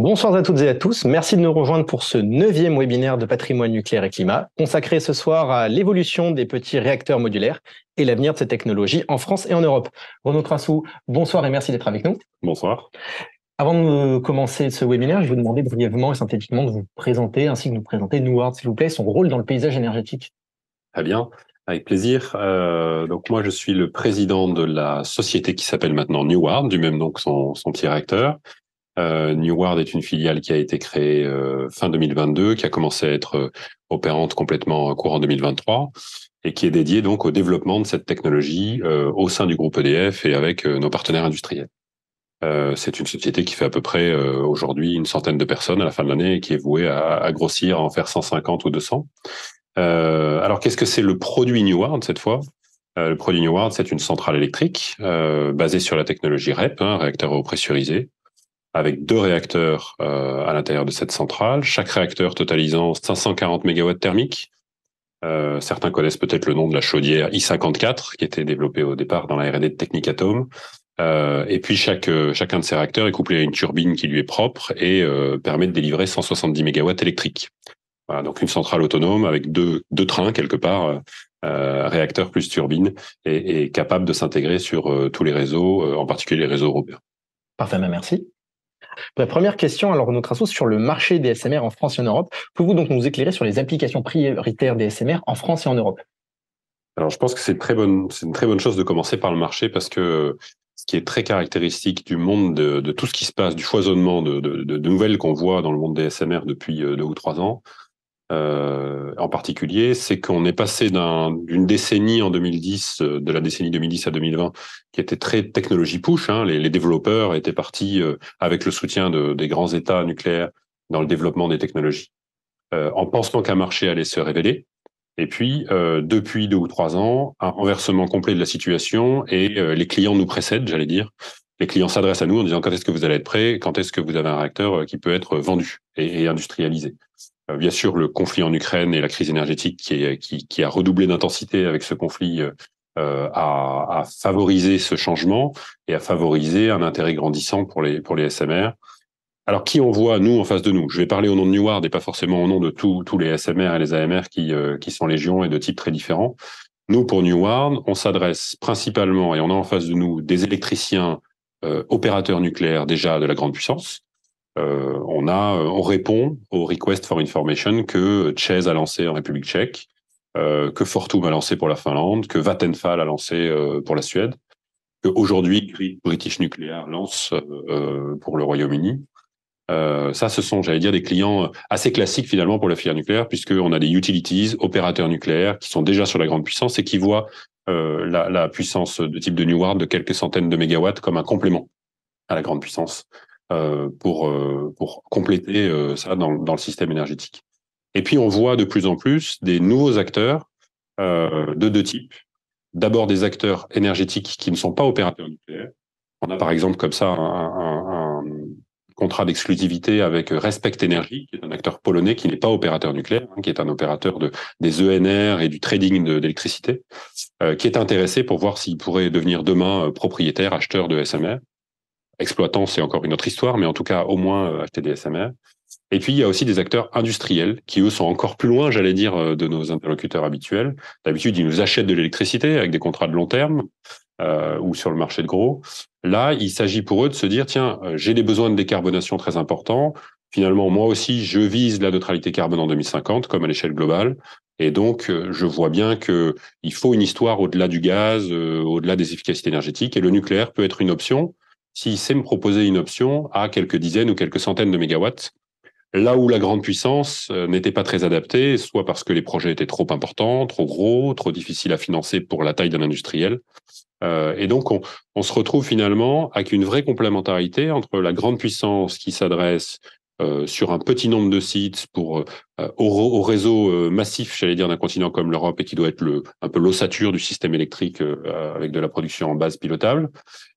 Bonsoir à toutes et à tous. Merci de nous rejoindre pour ce 9e webinaire de patrimoine nucléaire et climat, consacré ce soir à l'évolution des petits réacteurs modulaires et l'avenir de ces technologies en France et en Europe. Renaud Crassou, bonsoir et merci d'être avec nous. Bonsoir. Avant de commencer ce webinaire, je vais vous demander brièvement et synthétiquement de vous présenter, ainsi que de nous présenter Neward, s'il vous plaît, son rôle dans le paysage énergétique. Très bien, avec plaisir. Donc moi, je suis le président de la société qui s'appelle maintenant Neward, du même nom que son petit réacteur. Neward est une filiale qui a été créée fin 2022, qui a commencé à être opérante complètement courant 2023 et qui est dédiée donc au développement de cette technologie au sein du groupe EDF et avec nos partenaires industriels. C'est une société qui fait à peu près aujourd'hui une centaine de personnes à la fin de l'année et qui est vouée à grossir, à en faire 150 ou 200. Alors, qu'est-ce que c'est le produit Neward cette fois? Le produit Neward, c'est une centrale électrique basée sur la technologie REP, réacteur à eau pressurisé, avec 2 réacteurs à l'intérieur de cette centrale, chaque réacteur totalisant 540 MW thermiques. Certains connaissent peut-être le nom de la chaudière I54, qui était développée au départ dans la R&D de Technip. Et puis chacun de ces réacteurs est couplé à une turbine qui lui est propre et permet de délivrer 170 MW électriques. Voilà, donc une centrale autonome avec deux trains quelque part, réacteur plus turbine, et capable de s'intégrer sur tous les réseaux, en particulier les réseaux européens. Parfait, merci. La première question, alors Renaud Crassou, sur le marché des SMR en France et en Europe. Pouvez-vous donc nous éclairer sur les applications prioritaires des SMR en France et en Europe? Alors je pense que c'est une très bonne chose de commencer par le marché parce que ce qui est très caractéristique du monde de tout ce qui se passe, du foisonnement de nouvelles qu'on voit dans le monde des SMR depuis 2 ou 3 ans, en particulier, c'est qu'on est passé d'une décennie en 2010, de la décennie 2010 à 2020, qui était très technologie push. Les développeurs étaient partis avec le soutien des grands États nucléaires dans le développement des technologies, en pensant qu'un marché allait se révéler. Et puis, depuis 2 ou 3 ans, un renversement complet de la situation et les clients nous précèdent, j'allais dire. Les clients s'adressent à nous en disant quand est-ce que vous allez être prêts, quand est-ce que vous avez un réacteur qui peut être vendu et industrialisé. Bien sûr, le conflit en Ukraine et la crise énergétique qui a redoublé d'intensité avec ce conflit a favorisé ce changement et a favorisé un intérêt grandissant pour les SMR. Alors, qui on voit, nous, en face de nous? Je vais parler au nom de Neward et pas forcément au nom de tous les SMR et les AMR qui sont légion et de types très différents. Nous, pour Neward, on s'adresse principalement, et on a en face de nous des électriciens opérateurs nucléaires déjà de la grande puissance. On répond au request for information que ČEZ a lancé en République tchèque, que Fortum a lancé pour la Finlande, que Vattenfall a lancé pour la Suède, que aujourd'hui British Nuclear lance pour le Royaume-Uni. Ça, ce sont, j'allais dire, des clients assez classiques finalement pour la filière nucléaire, puisqu'on a des utilities, opérateurs nucléaires, qui sont déjà sur la grande puissance et qui voient la puissance de type de Neward de quelques centaines de mégawatts comme un complément à la grande puissance. Pour compléter ça dans le système énergétique. Et puis on voit de plus en plus des nouveaux acteurs de 2 types. D'abord des acteurs énergétiques qui ne sont pas opérateurs nucléaires. On a par exemple comme ça un contrat d'exclusivité avec Respect Energy, qui est un acteur polonais qui n'est pas opérateur nucléaire, qui est un opérateur des ENR et du trading d'électricité, qui est intéressé pour voir s'il pourrait devenir demain propriétaire, acheteur de SMR. Exploitant, c'est encore une autre histoire, mais en tout cas, au moins acheter des SMR. Et puis, il y a aussi des acteurs industriels qui, eux, sont encore plus loin, j'allais dire, de nos interlocuteurs habituels. D'habitude, ils nous achètent de l'électricité avec des contrats de long terme ou sur le marché de gros. Là, il s'agit pour eux de se dire, tiens, j'ai des besoins de décarbonation très importants. Finalement, moi aussi, je vise la neutralité carbone en 2050, comme à l'échelle globale. Et donc, je vois bien qu'il faut une histoire au-delà du gaz, au-delà des efficacités énergétiques. Et le nucléaire peut être une option s'il sait me proposer une option à quelques dizaines ou quelques centaines de mégawatts, là où la grande puissance n'était pas très adaptée, soit parce que les projets étaient trop importants, trop gros, trop difficiles à financer pour la taille d'un industriel. Et donc, on se retrouve finalement avec une vraie complémentarité entre la grande puissance qui s'adresse sur un petit nombre de sites pour au réseau massif, j'allais dire, d'un continent comme l'Europe et qui doit être un peu l'ossature du système électrique avec de la production en base pilotable.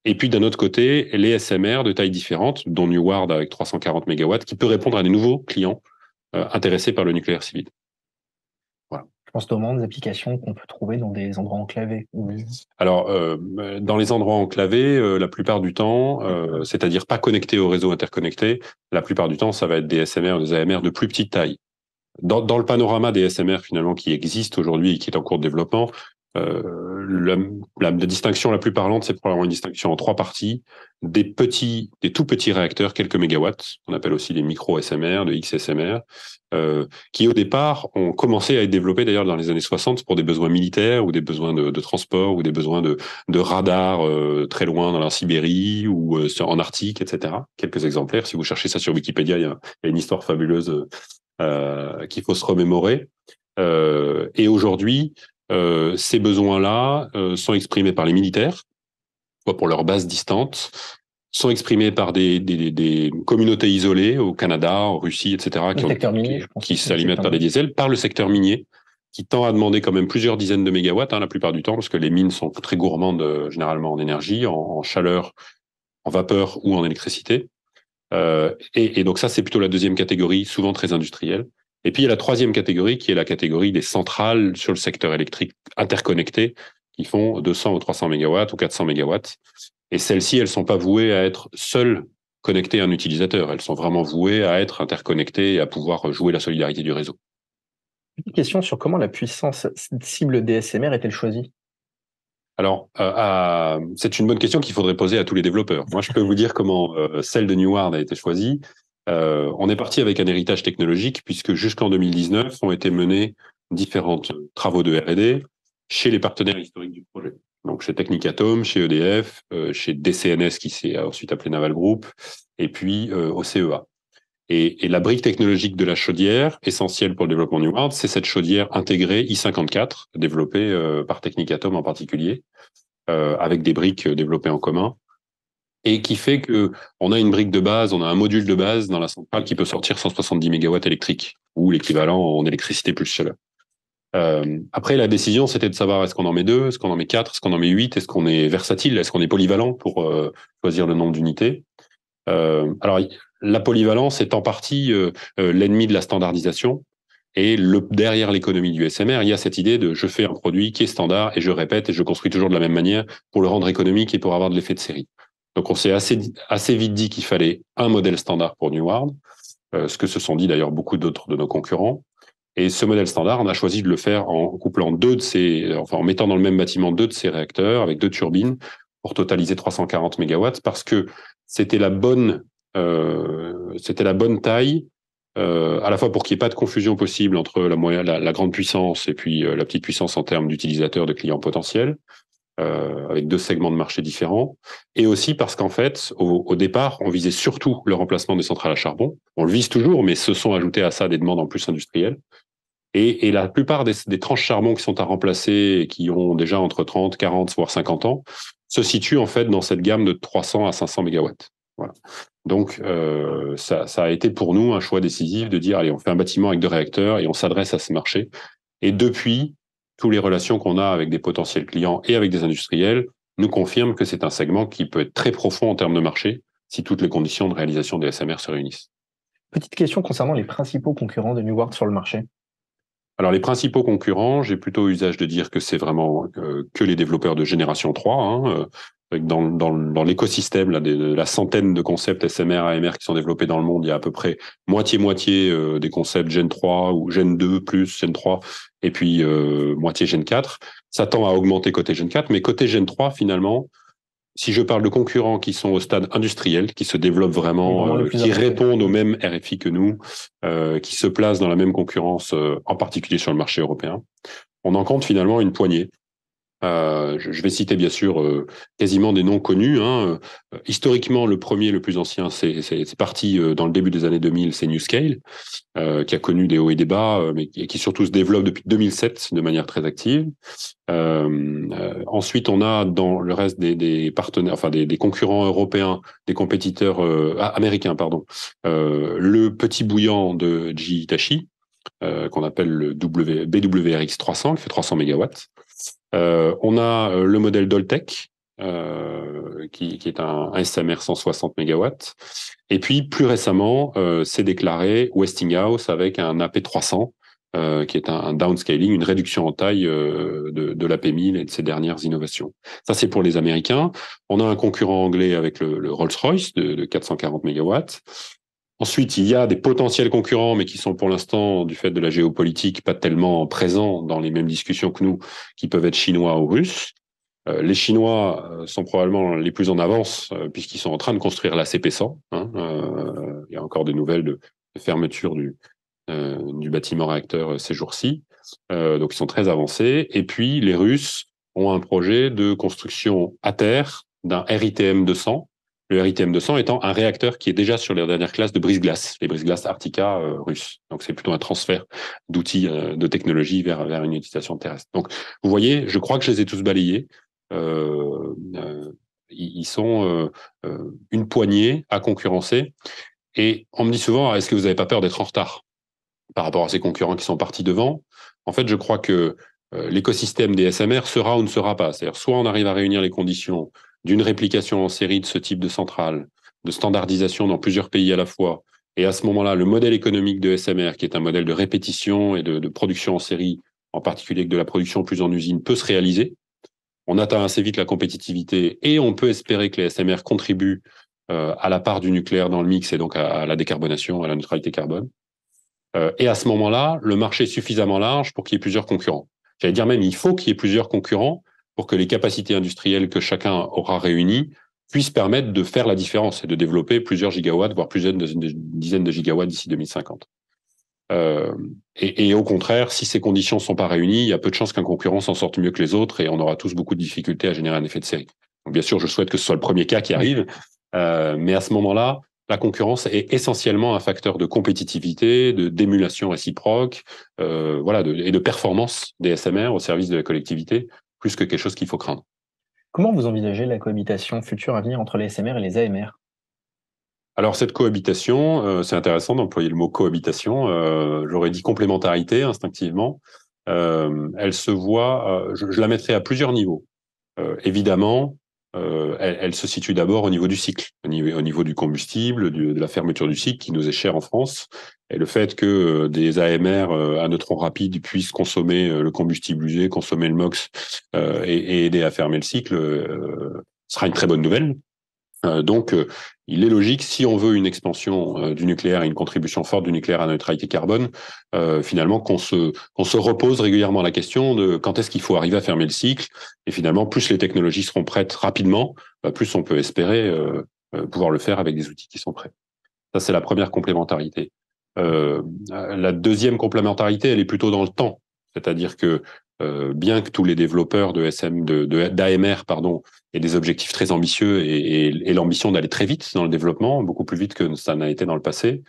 Et puis d'un autre côté, les SMR de tailles différentes, dont Neward avec 340 MW, qui peut répondre à des nouveaux clients intéressés par le nucléaire civil. Voilà. Je pense notamment des applications qu'on peut trouver dans des endroits enclavés. Alors, dans les endroits enclavés, la plupart du temps, c'est-à-dire pas connectés au réseau interconnecté, la plupart du temps, ça va être des SMR ou des AMR de plus petite taille. Dans le panorama des SMR finalement qui existent aujourd'hui et qui est en cours de développement, la distinction la plus parlante, c'est probablement une distinction en trois parties. Des tout petits réacteurs, quelques mégawatts, qu'on appelle aussi des micro-SMR, de XSMR, qui au départ ont commencé à être développés d'ailleurs dans les années 60 pour des besoins militaires ou des besoins de transport ou des besoins de radars très loin dans la Sibérie ou en Arctique, etc. Quelques exemplaires. Si vous cherchez ça sur Wikipédia, il y a une histoire fabuleuse qu'il faut se remémorer. Et aujourd'hui, ces besoins-là sont exprimés par les militaires, soit pour leurs bases distantes, sont exprimés par des communautés isolées au Canada, en Russie, etc., qui s'alimentent par des diesels, par le secteur minier, qui tend à demander quand même plusieurs dizaines de mégawatts la plupart du temps, parce que les mines sont très gourmandes généralement en énergie, en chaleur, en vapeur ou en électricité. Et donc ça, c'est plutôt la deuxième catégorie, souvent très industrielle. Et puis il y a la troisième catégorie, qui est la catégorie des centrales sur le secteur électrique interconnectées, qui font 200 ou 300 mégawatts ou 400 mégawatts. Et celles-ci, elles sont pas vouées à être seules connectées à un utilisateur. Elles sont vraiment vouées à être interconnectées et à pouvoir jouer la solidarité du réseau. Une question sur comment la puissance cible des SMR est-elle choisie? Alors, c'est une bonne question qu'il faudrait poser à tous les développeurs. Moi, je peux vous dire comment celle de Neward a été choisie. On est parti avec un héritage technologique puisque jusqu'en 2019 ont été menés différents travaux de R&D chez les partenaires historiques du projet. Donc chez Technicatom, chez EDF, chez DCNS qui s'est ensuite appelé Naval Group, et puis au CEA. Et la brique technologique de la chaudière, essentielle pour le développement Neward, c'est cette chaudière intégrée I54, développée par Technicatom en particulier, avec des briques développées en commun, et qui fait que on a une brique de base, on a un module de base dans la centrale qui peut sortir 170 mégawatts électriques, ou l'équivalent en électricité plus chaleur. Après, la décision, c'était de savoir est-ce qu'on en met 2, est-ce qu'on en met 4, est-ce qu'on en met 8, est-ce qu'on est versatile, est-ce qu'on est polyvalent pour choisir le nombre d'unités. Alors, la polyvalence est en partie l'ennemi de la standardisation. Et derrière l'économie du SMR, il y a cette idée de je fais un produit qui est standard et je répète et je construis toujours de la même manière pour le rendre économique et pour avoir de l'effet de série. Donc on s'est assez vite dit qu'il fallait un modèle standard pour Neward, ce que se sont dit d'ailleurs beaucoup d'autres de nos concurrents. Et ce modèle standard, on a choisi de le faire en couplant en mettant dans le même bâtiment deux de ces réacteurs avec deux turbines pour totaliser 340 mégawatts parce que c'était la bonne taille, à la fois pour qu'il n'y ait pas de confusion possible entre la grande puissance et puis la petite puissance en termes d'utilisateurs, de clients potentiels, avec deux segments de marché différents, et aussi parce qu'en fait, au départ, on visait surtout le remplacement des centrales à charbon. On le vise toujours, mais se sont ajoutés à ça des demandes en plus industrielles. Et la plupart des tranches charbon qui sont à remplacer et qui ont déjà entre 30, 40, voire 50 ans, se situent en fait dans cette gamme de 300 à 500 mégawatts. Voilà. Donc, ça a été pour nous un choix décisif de dire, allez, on fait un bâtiment avec deux réacteurs et on s'adresse à ce marché. Et depuis, toutes les relations qu'on a avec des potentiels clients et avec des industriels nous confirment que c'est un segment qui peut être très profond en termes de marché si toutes les conditions de réalisation des SMR se réunissent. Petite question concernant les principaux concurrents de Neward sur le marché. Alors, les principaux concurrents, j'ai plutôt usage de dire que c'est vraiment que les développeurs de génération 3. Dans l'écosystème de la centaine de concepts SMR, AMR qui sont développés dans le monde, il y a à peu près moitié-moitié des concepts Gen 3 ou Gen 2 plus Gen 3, et puis moitié Gen 4. Ça tend à augmenter côté Gen 4, mais côté Gen 3, finalement, si je parle de concurrents qui sont au stade industriel, qui se développent vraiment, qui répondent au même RFI que nous, qui se placent dans la même concurrence, en particulier sur le marché européen, on en compte finalement une poignée. Je vais citer bien sûr quasiment des noms connus. Historiquement, le premier, le plus ancien, c'est parti dans le début des années 2000, c'est NewScale, qui a connu des hauts et des bas, mais qui surtout se développe depuis 2007 de manière très active. Ensuite, on a dans le reste des partenaires, enfin des concurrents européens, des compétiteurs américains, pardon, le petit bouillant de GE Hitachi, qu'on appelle le BWRX 300, qui fait 300 mégawatts. On a le modèle Doltech, qui est un SMR 160 mégawatts. Et puis, plus récemment, s'est déclaré Westinghouse avec un AP300, qui est un downscaling, une réduction en taille de l'AP1000 et de ses dernières innovations. Ça, c'est pour les Américains. On a un concurrent anglais avec le Rolls-Royce de 440 mégawatts. Ensuite, il y a des potentiels concurrents, mais qui sont pour l'instant, du fait de la géopolitique, pas tellement présents dans les mêmes discussions que nous, qui peuvent être chinois ou russes. Les Chinois sont probablement les plus en avance, puisqu'ils sont en train de construire la CP100. Il y a encore des nouvelles de fermeture du bâtiment réacteur ces jours-ci. Donc, ils sont très avancés. Et puis, les Russes ont un projet de construction à terre d'un RITM 200. Le RITM 200 étant un réacteur qui est déjà sur les dernières classes de brise-glace, les brise-glaces Arctica russes. Donc, c'est plutôt un transfert d'outils de technologie vers une utilisation terrestre. Donc, vous voyez, je crois que je les ai tous balayés. Ils sont une poignée à concurrencer. Et on me dit souvent, est-ce que vous n'avez pas peur d'être en retard par rapport à ces concurrents qui sont partis devant? En fait, je crois que l'écosystème des SMR sera ou ne sera pas. C'est-à-dire, soit on arrive à réunir les conditions d'une réplication en série de ce type de centrale, de standardisation dans plusieurs pays à la fois, et à ce moment-là, le modèle économique de SMR, qui est un modèle de répétition et de production en série, en particulier que de la production plus en usine, peut se réaliser. On atteint assez vite la compétitivité et on peut espérer que les SMR contribuent à la part du nucléaire dans le mix et donc à la décarbonation, à la neutralité carbone. Et à ce moment-là, le marché est suffisamment large pour qu'il y ait plusieurs concurrents. J'allais dire même, il faut qu'il y ait plusieurs concurrents pour que les capacités industrielles que chacun aura réunies puissent permettre de faire la différence et de développer plusieurs gigawatts, voire plusieurs dizaines de gigawatts d'ici 2050. Et au contraire, si ces conditions ne sont pas réunies, il y a peu de chances qu'un concurrent s'en sorte mieux que les autres et on aura tous beaucoup de difficultés à générer un effet de série. Donc bien sûr, je souhaite que ce soit le premier cas qui arrive, mais à ce moment-là, la concurrence est essentiellement un facteur de compétitivité, d'émulation réciproque, et de performance des SMR au service de la collectivité, plus que quelque chose qu'il faut craindre. Comment vous envisagez la cohabitation future à venir entre les SMR et les AMR? Alors cette cohabitation, c'est intéressant d'employer le mot cohabitation. J'aurais dit complémentarité instinctivement. Elle se voit, je la mettrai à plusieurs niveaux. Évidemment, elle se situe d'abord au niveau du cycle, au niveau du combustible, de la fermeture du cycle qui nous est cher en France, et le fait que des AMR à neutrons rapides puissent consommer le combustible usé, consommer le MOX et aider à fermer le cycle sera une très bonne nouvelle. Donc, il est logique, si on veut une expansion du nucléaire et une contribution forte du nucléaire à la neutralité carbone, finalement, qu'on se repose régulièrement la question de quand est-ce qu'il faut arriver à fermer le cycle. Et finalement, plus les technologies seront prêtes rapidement, plus on peut espérer pouvoir le faire avec des outils qui sont prêts. Ça, c'est la première complémentarité. La deuxième complémentarité, elle est plutôt dans le temps. C'est-à-dire que bien que tous les développeurs d'AMR aient des objectifs très ambitieux et l'ambition d'aller très vite dans le développement, beaucoup plus vite que ça n'a été dans le passé,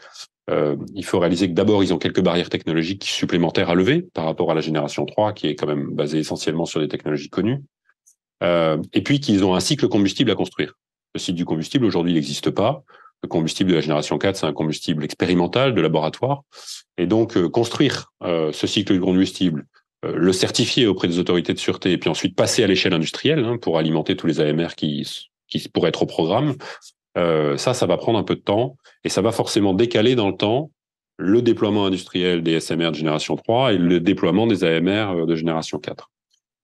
il faut réaliser que d'abord, ils ont quelques barrières technologiques supplémentaires à lever par rapport à la génération 3, qui est quand même basée essentiellement sur des technologies connues, et puis qu'ils ont un cycle combustible à construire. Le cycle du combustible, aujourd'hui, il n'existe pas. Le combustible de la génération 4, c'est un combustible expérimental de laboratoire. Et donc, construire ce cycle du combustible, le certifier auprès des autorités de sûreté, et puis ensuite passer à l'échelle industrielle pour alimenter tous les AMR qui pourraient être au programme, ça va prendre un peu de temps, et ça va forcément décaler dans le temps le déploiement industriel des SMR de génération 3 et le déploiement des AMR de génération 4.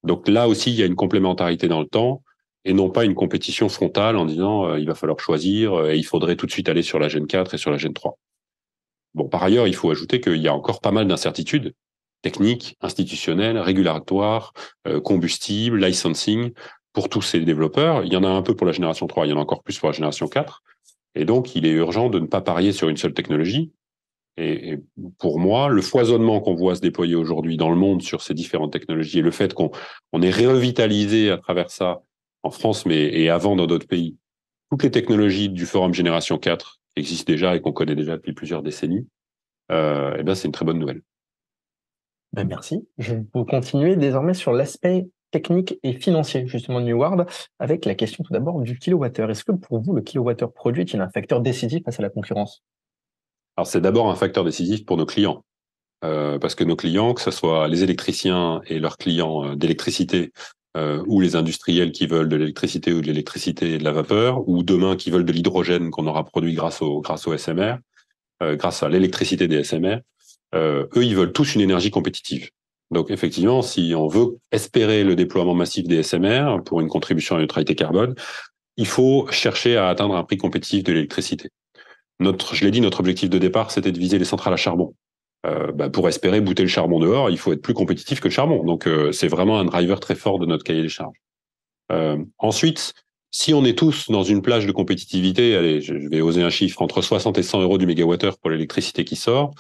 Donc là aussi, il y a une complémentarité dans le temps, et non pas une compétition frontale en disant il va falloir choisir et il faudrait tout de suite aller sur la Gen 4 et sur la Gen 3. Bon, par ailleurs, il faut ajouter qu'il y a encore pas mal d'incertitudes techniques, institutionnelles, régulatoires, combustible, licensing, pour tous ces développeurs. Il y en a un peu pour la génération 3, il y en a encore plus pour la génération 4. Et donc, il est urgent de ne pas parier sur une seule technologie. Et pour moi, le foisonnement qu'on voit se déployer aujourd'hui dans le monde sur ces différentes technologies et le fait qu'on ait revitalisé à travers ça en France, et avant dans d'autres pays, toutes les technologies du Forum Génération 4 qui existent déjà et qu'on connaît déjà depuis plusieurs décennies, c'est une très bonne nouvelle. Ben merci. Je vais continuer désormais sur l'aspect technique et financier justement de Neward, avec la question tout d'abord du kilowattheure. Est-ce que pour vous, le kilowattheure produit est un facteur décisif face à la concurrence? Alors c'est d'abord un facteur décisif pour nos clients, parce que nos clients, que ce soit les électriciens et leurs clients d'électricité, ou les industriels qui veulent de l'électricité ou de l'électricité et de la vapeur, ou demain qui veulent de l'hydrogène qu'on aura produit grâce au SMR, grâce à l'électricité des SMR, eux, ils veulent tous une énergie compétitive. Donc, effectivement, si on veut espérer le déploiement massif des SMR pour une contribution à la neutralité carbone, il faut chercher à atteindre un prix compétitif de l'électricité. Je l'ai dit, notre objectif de départ, c'était de viser les centrales à charbon. Pour espérer bouter le charbon dehors, il faut être plus compétitif que le charbon. Donc, c'est vraiment un driver très fort de notre cahier des charges. Ensuite, si on est tous dans une plage de compétitivité, allez, je vais oser un chiffre, entre 60 et 100 euros du mégawattheure pour l'électricité qui sort,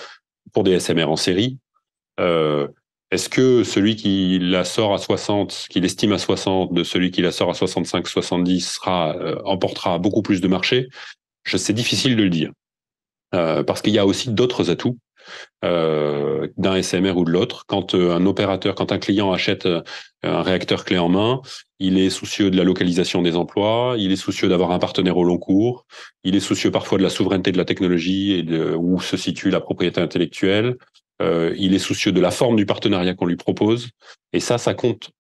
pour des SMR en série, est-ce que celui qui la sort à 60, qui l'estime à 60, de celui qui la sort à 65, 70 emportera beaucoup plus de marché? C'est difficile de le dire. Parce qu'il y a aussi d'autres atouts d'un SMR ou de l'autre. Quand un client achète un réacteur clé en main, il est soucieux de la localisation des emplois, il est soucieux d'avoir un partenaire au long cours, il est soucieux parfois de la souveraineté de la technologie et de où se situe la propriété intellectuelle. Il est soucieux de la forme du partenariat qu'on lui propose. Et ça compte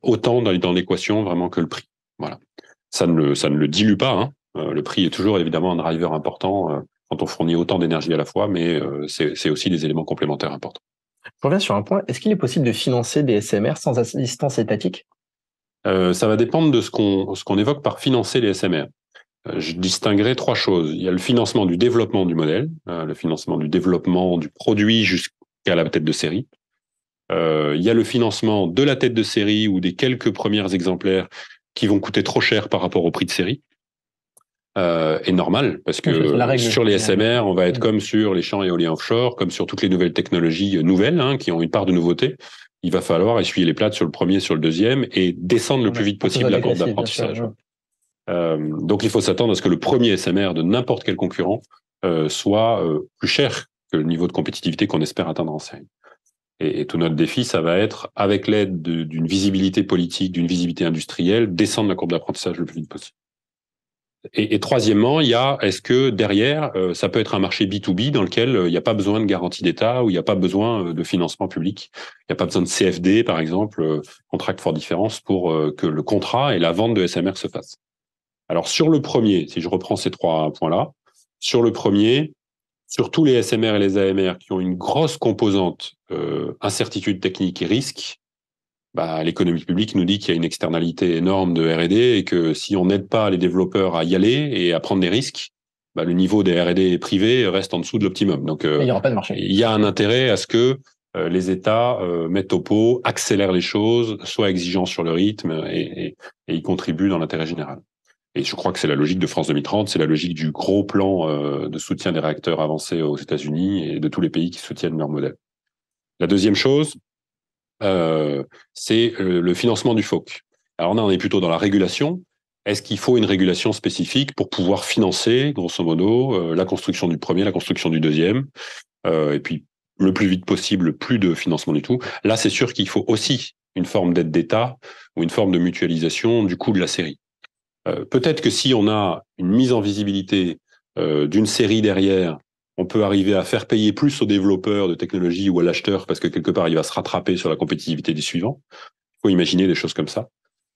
autant dans l'équation vraiment que le prix. Voilà. Ça ne le dilue pas, hein. Le prix est toujours évidemment un driver important quand on fournit autant d'énergie à la fois, mais c'est aussi des éléments complémentaires importants. Je reviens sur un point. Est-ce qu'il est possible de financer des SMR sans assistance étatique? Ça va dépendre de ce qu'on évoque par financer les SMR. Je distinguerai trois choses. Il y a le financement du développement du modèle, le financement du développement du produit jusqu'à la tête de série. Il y a le financement de la tête de série ou des quelques premiers exemplaires qui vont coûter trop cher par rapport au prix de série. Et normal, parce que sur les SMR, on va être comme sur les champs éoliens offshore, comme sur toutes les nouvelles technologies nouvelles, hein, qui ont une part de nouveauté. Il va falloir essuyer les plates sur le premier, sur le deuxième, et descendre le plus vite possible la courbe d'apprentissage. Donc il faut s'attendre à ce que le premier SMR de n'importe quel concurrent soit plus cher que le niveau de compétitivité qu'on espère atteindre en série. Et tout notre défi, ça va être, avec l'aide d'une visibilité politique, d'une visibilité industrielle, descendre la courbe d'apprentissage le plus vite possible. Et troisièmement, il y a, est-ce que derrière, ça peut être un marché B2B dans lequel il n'y a pas besoin de garantie d'État ou il n'y a pas besoin de financement public. Il n'y a pas besoin de CFD, par exemple, Contract for Difference, pour que le contrat et la vente de SMR se fassent. Alors, sur le premier, si je reprends ces trois points-là, sur le premier, sur tous les SMR et les AMR qui ont une grosse composante incertitude technique et risque, l'économie publique nous dit qu'il y a une externalité énorme de R&D et que si on n'aide pas les développeurs à y aller et à prendre des risques, le niveau des R&D privés reste en dessous de l'optimum. Donc, il n'y aura pas de marché. Il y a un intérêt à ce que les États mettent au pot, accélèrent les choses, soient exigeants sur le rythme et y contribuent dans l'intérêt général. Et je crois que c'est la logique de France 2030, c'est la logique du gros plan de soutien des réacteurs avancés aux États-Unis et de tous les pays qui soutiennent leur modèle. La deuxième chose, c'est le financement du FOC. Alors là, on est plutôt dans la régulation. Est-ce qu'il faut une régulation spécifique pour pouvoir financer, grosso modo, la construction du premier, la construction du deuxième, et puis le plus vite possible, plus de financement du tout. Là, c'est sûr qu'il faut aussi une forme d'aide d'État ou une forme de mutualisation du coût de la série. Peut-être que si on a une mise en visibilité d'une série derrière, on peut arriver à faire payer plus aux développeurs de technologie ou à l'acheteur parce que quelque part, il va se rattraper sur la compétitivité du suivant. Il faut imaginer des choses comme ça.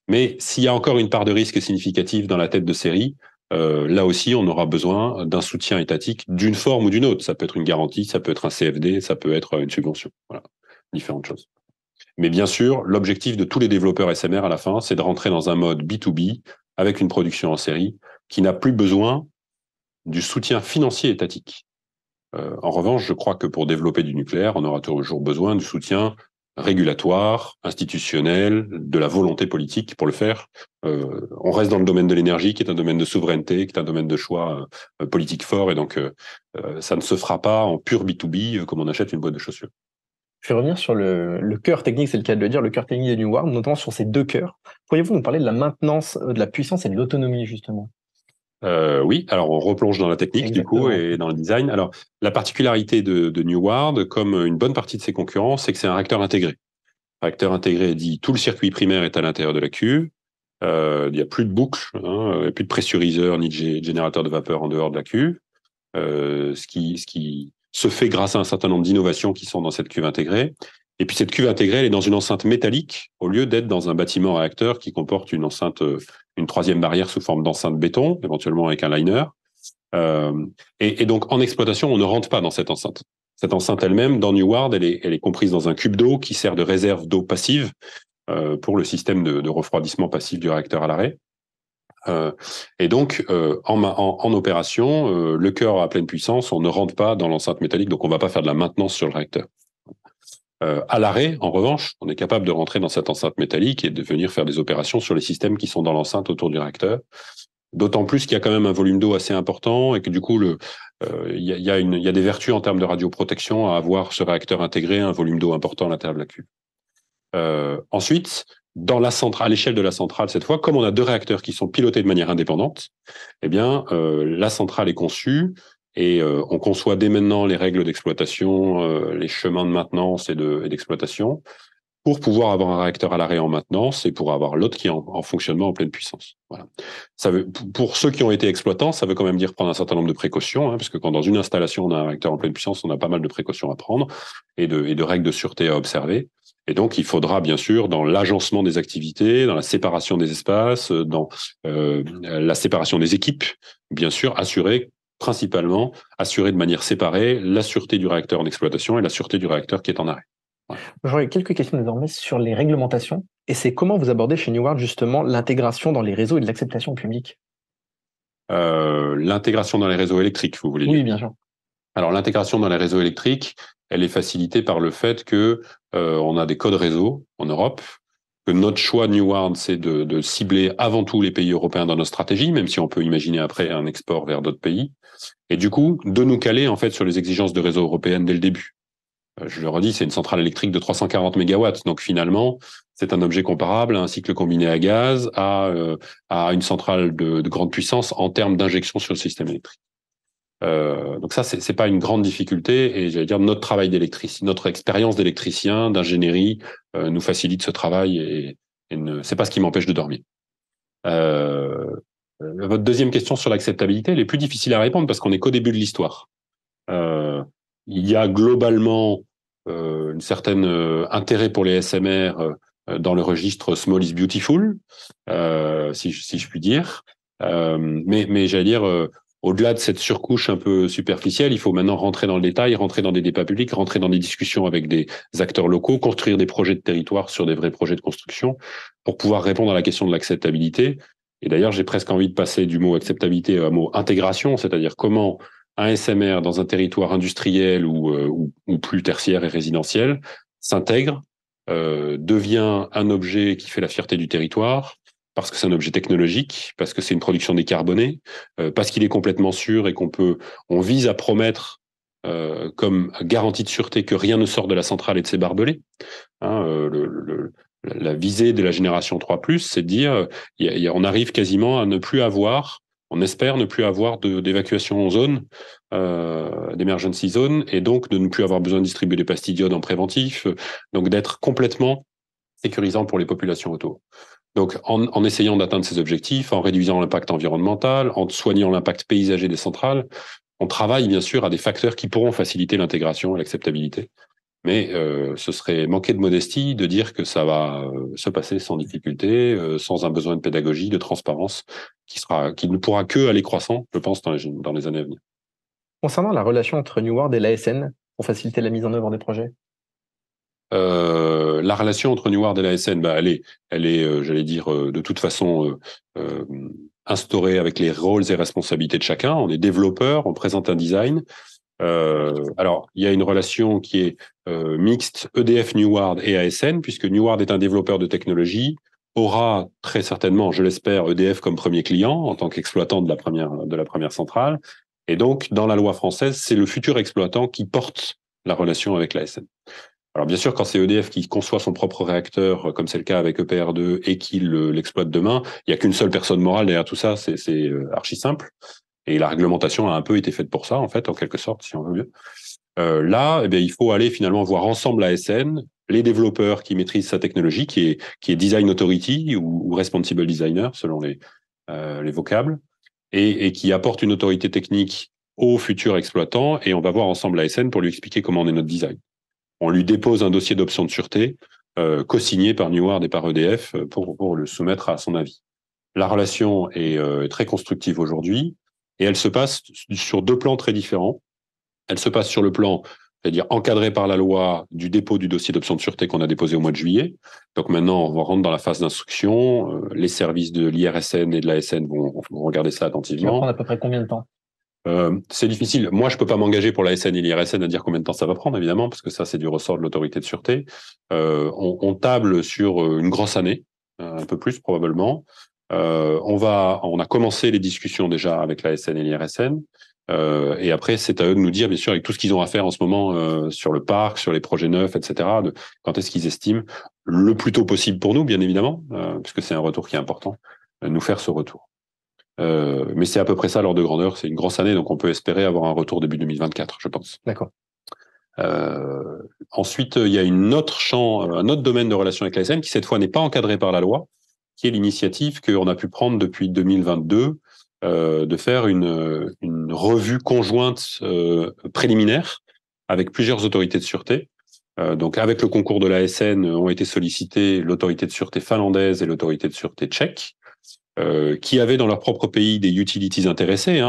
Mais s'il y a encore une part de risque significative dans la tête de série, là aussi, on aura besoin d'un soutien étatique d'une forme ou d'une autre. Ça peut être une garantie, ça peut être un CFD, ça peut être une subvention. Voilà, différentes choses. Mais bien sûr, l'objectif de tous les développeurs SMR à la fin, c'est de rentrer dans un mode B2B avec une production en série qui n'a plus besoin du soutien financier étatique. En revanche, je crois que pour développer du nucléaire, on aura toujours besoin du soutien régulatoire, institutionnel, de la volonté politique pour le faire. On reste dans le domaine de l'énergie, qui est un domaine de souveraineté, qui est un domaine de choix politique fort, et donc ça ne se fera pas en pur B2B comme on achète une boîte de chaussures. Je vais revenir sur le cœur technique, c'est le cas de le dire, le cœur technique des New World, notamment sur ces deux cœurs. Pourriez-vous nous parler de la maintenance, de la puissance et de l'autonomie, justement? Oui, alors on replonge dans la technique. Exactement. Du coup et dans le design. Alors la particularité de New World, comme une bonne partie de ses concurrents, c'est que c'est un réacteur intégré. Réacteur intégré dit tout le circuit primaire est à l'intérieur de la cuve. Il n'y a plus de boucle, il n'y a plus de pressuriseur ni de générateur de vapeur en dehors de la cuve. Ce qui se fait grâce à un certain nombre d'innovations qui sont dans cette cuve intégrée. Et puis cette cuve intégrée, elle est dans une enceinte métallique au lieu d'être dans un bâtiment réacteur qui comporte une enceinte, une troisième barrière sous forme d'enceinte béton, éventuellement avec un liner. Et donc en exploitation, on ne rentre pas dans cette enceinte. Cette enceinte elle-même, dans Neward, elle est comprise dans un cube d'eau qui sert de réserve d'eau passive pour le système de refroidissement passif du réacteur à l'arrêt. Et donc, en opération, le cœur à pleine puissance, on ne rentre pas dans l'enceinte métallique, donc on ne va pas faire de la maintenance sur le réacteur. À l'arrêt, en revanche, on est capable de rentrer dans cette enceinte métallique et de venir faire des opérations sur les systèmes qui sont dans l'enceinte autour du réacteur. D'autant plus qu'il y a quand même un volume d'eau assez important et que du coup, il y a des vertus en termes de radioprotection à avoir ce réacteur intégré, un volume d'eau important à l'intérieur de la cuve. Ensuite, à l'échelle de la centrale, cette fois, comme on a 2 réacteurs qui sont pilotés de manière indépendante, eh bien, la centrale est conçue et on conçoit dès maintenant les règles d'exploitation, les chemins de maintenance et d'exploitation pour pouvoir avoir un réacteur à l'arrêt en maintenance et pour avoir l'autre qui est en fonctionnement en pleine puissance. Voilà. Pour ceux qui ont été exploitants, ça veut quand même dire prendre un certain nombre de précautions, parce que quand dans une installation on a un réacteur en pleine puissance, on a pas mal de précautions à prendre et de règles de sûreté à observer. Et donc, il faudra, bien sûr, dans l'agencement des activités, dans la séparation des espaces, dans la séparation des équipes, bien sûr, principalement, assurer de manière séparée la sûreté du réacteur en exploitation et la sûreté du réacteur qui est en arrêt. Voilà. J'aurais quelques questions désormais sur les réglementations. Et c'est comment vous abordez chez Neward, justement, l'intégration dans les réseaux et de l'acceptation publique? L'intégration dans les réseaux électriques, vous voulez dire? Oui, bien sûr. Alors, l'intégration dans les réseaux électriques, elle est facilitée par le fait que on a des codes réseau en Europe, que notre choix Neward, c'est de cibler avant tout les pays européens dans notre stratégie, même si on peut imaginer après un export vers d'autres pays, et du coup, de nous caler en fait sur les exigences de réseau européennes dès le début. Je le redis, c'est une centrale électrique de 340 mégawatts, donc finalement, c'est un objet comparable à un cycle combiné à gaz, à une centrale de grande puissance en termes d'injection sur le système électrique. Donc ça, c'est pas une grande difficulté, et j'allais dire notre travail d'électricien, notre expérience d'électricien, d'ingénierie, nous facilite ce travail et c'est pas ce qui m'empêche de dormir. Votre deuxième question sur l'acceptabilité, elle est plus difficile à répondre parce qu'on est qu'au début de l'histoire. Il y a globalement une certaine intérêt pour les SMR dans le registre Small is Beautiful, si je puis dire. Mais j'allais dire, au-delà de cette surcouche un peu superficielle, il faut maintenant rentrer dans le détail, rentrer dans des débats publics, rentrer dans des discussions avec des acteurs locaux, construire des projets de territoire sur des vrais projets de construction pour pouvoir répondre à la question de l'acceptabilité. Et d'ailleurs, j'ai presque envie de passer du mot acceptabilité au mot intégration, c'est-à-dire comment un SMR dans un territoire industriel ou plus tertiaire et résidentiel s'intègre, devient un objet qui fait la fierté du territoire, parce que c'est un objet technologique, parce que c'est une production décarbonée, parce qu'il est complètement sûr et on vise à promettre comme garantie de sûreté que rien ne sort de la centrale et de ses barbelés. La visée de la génération 3+, c'est de dire, on arrive quasiment à ne plus avoir, on espère ne plus avoir d'évacuation en zone, d'emergency zone, et donc de ne plus avoir besoin de distribuer des pastilles d'iode en préventif, donc d'être complètement sécurisant pour les populations autour. Donc, en essayant d'atteindre ces objectifs, en réduisant l'impact environnemental, en soignant l'impact paysager des centrales, on travaille bien sûr à des facteurs qui pourront faciliter l'intégration et l'acceptabilité. Mais ce serait manquer de modestie de dire que ça va se passer sans difficulté, sans un besoin de pédagogie, de transparence, qui ne pourra que aller croissant, je pense, dans les années à venir. Concernant la relation entre Neward et l'ASN, pour faciliter la mise en œuvre des projets? La relation entre Neward et l'ASN, elle est, j'allais dire, de toute façon instaurée avec les rôles et responsabilités de chacun. On est développeur, on présente un design. Alors, il y a une relation qui est mixte EDF, Neward et ASN, puisque Neward est un développeur de technologie, aura très certainement, je l'espère, EDF comme premier client en tant qu'exploitant de la première centrale. Et donc, dans la loi française, c'est le futur exploitant qui porte la relation avec l'ASN. Alors bien sûr, quand c'est EDF qui conçoit son propre réacteur, comme c'est le cas avec EPR2, et qu'il l'exploite demain, il n'y a qu'une seule personne morale derrière tout ça, c'est archi simple. Et la réglementation a un peu été faite pour ça, en fait, en quelque sorte, si on veut bien. Là, eh bien, il faut aller finalement voir ensemble l'ASN, les développeurs qui maîtrisent sa technologie, qui est Design Authority ou Responsible Designer, selon les vocables, et qui apporte une autorité technique au futur exploitant, et on va voir ensemble l'ASN pour lui expliquer comment on est notre design. On lui dépose un dossier d'option de sûreté, co-signé par Neward et par EDF, pour le soumettre à son avis. La relation est très constructive aujourd'hui, et elle se passe sur 2 plans très différents. Elle se passe sur le plan c'est-à-dire encadré par la loi du dépôt du dossier d'option de sûreté qu'on a déposé au mois de juillet. Donc maintenant, on va rentrer dans la phase d'instruction. Les services de l'IRSN et de l'ASN vont regarder ça Qui va prendre attentivement. à peu près combien de temps? C'est difficile. Moi, je peux pas m'engager pour la SN et l'IRSN à dire combien de temps ça va prendre, évidemment, parce que ça, c'est du ressort de l'autorité de sûreté. On table sur une grosse année, un peu plus probablement. On a commencé les discussions déjà avec la SN et l'IRSN. Et après, c'est à eux de nous dire, bien sûr, avec tout ce qu'ils ont à faire en ce moment sur le parc, sur les projets neufs, etc., quand est-ce qu'ils estiment le plus tôt possible pour nous, bien évidemment, puisque c'est un retour qui est important, nous faire ce retour. Mais c'est à peu près ça l'ordre de grandeur. C'est une grosse année, donc on peut espérer avoir un retour début 2024, je pense. D'accord. Ensuite, il y a un autre domaine de relation avec l'ASN qui cette fois n'est pas encadré par la loi, qui est l'initiative qu'on a pu prendre depuis 2022 de faire une revue conjointe préliminaire avec plusieurs autorités de sûreté. Donc avec le concours de l'ASN ont été sollicités l'autorité de sûreté finlandaise et l'autorité de sûreté tchèque. Qui avaient dans leur propre pays des utilities intéressées,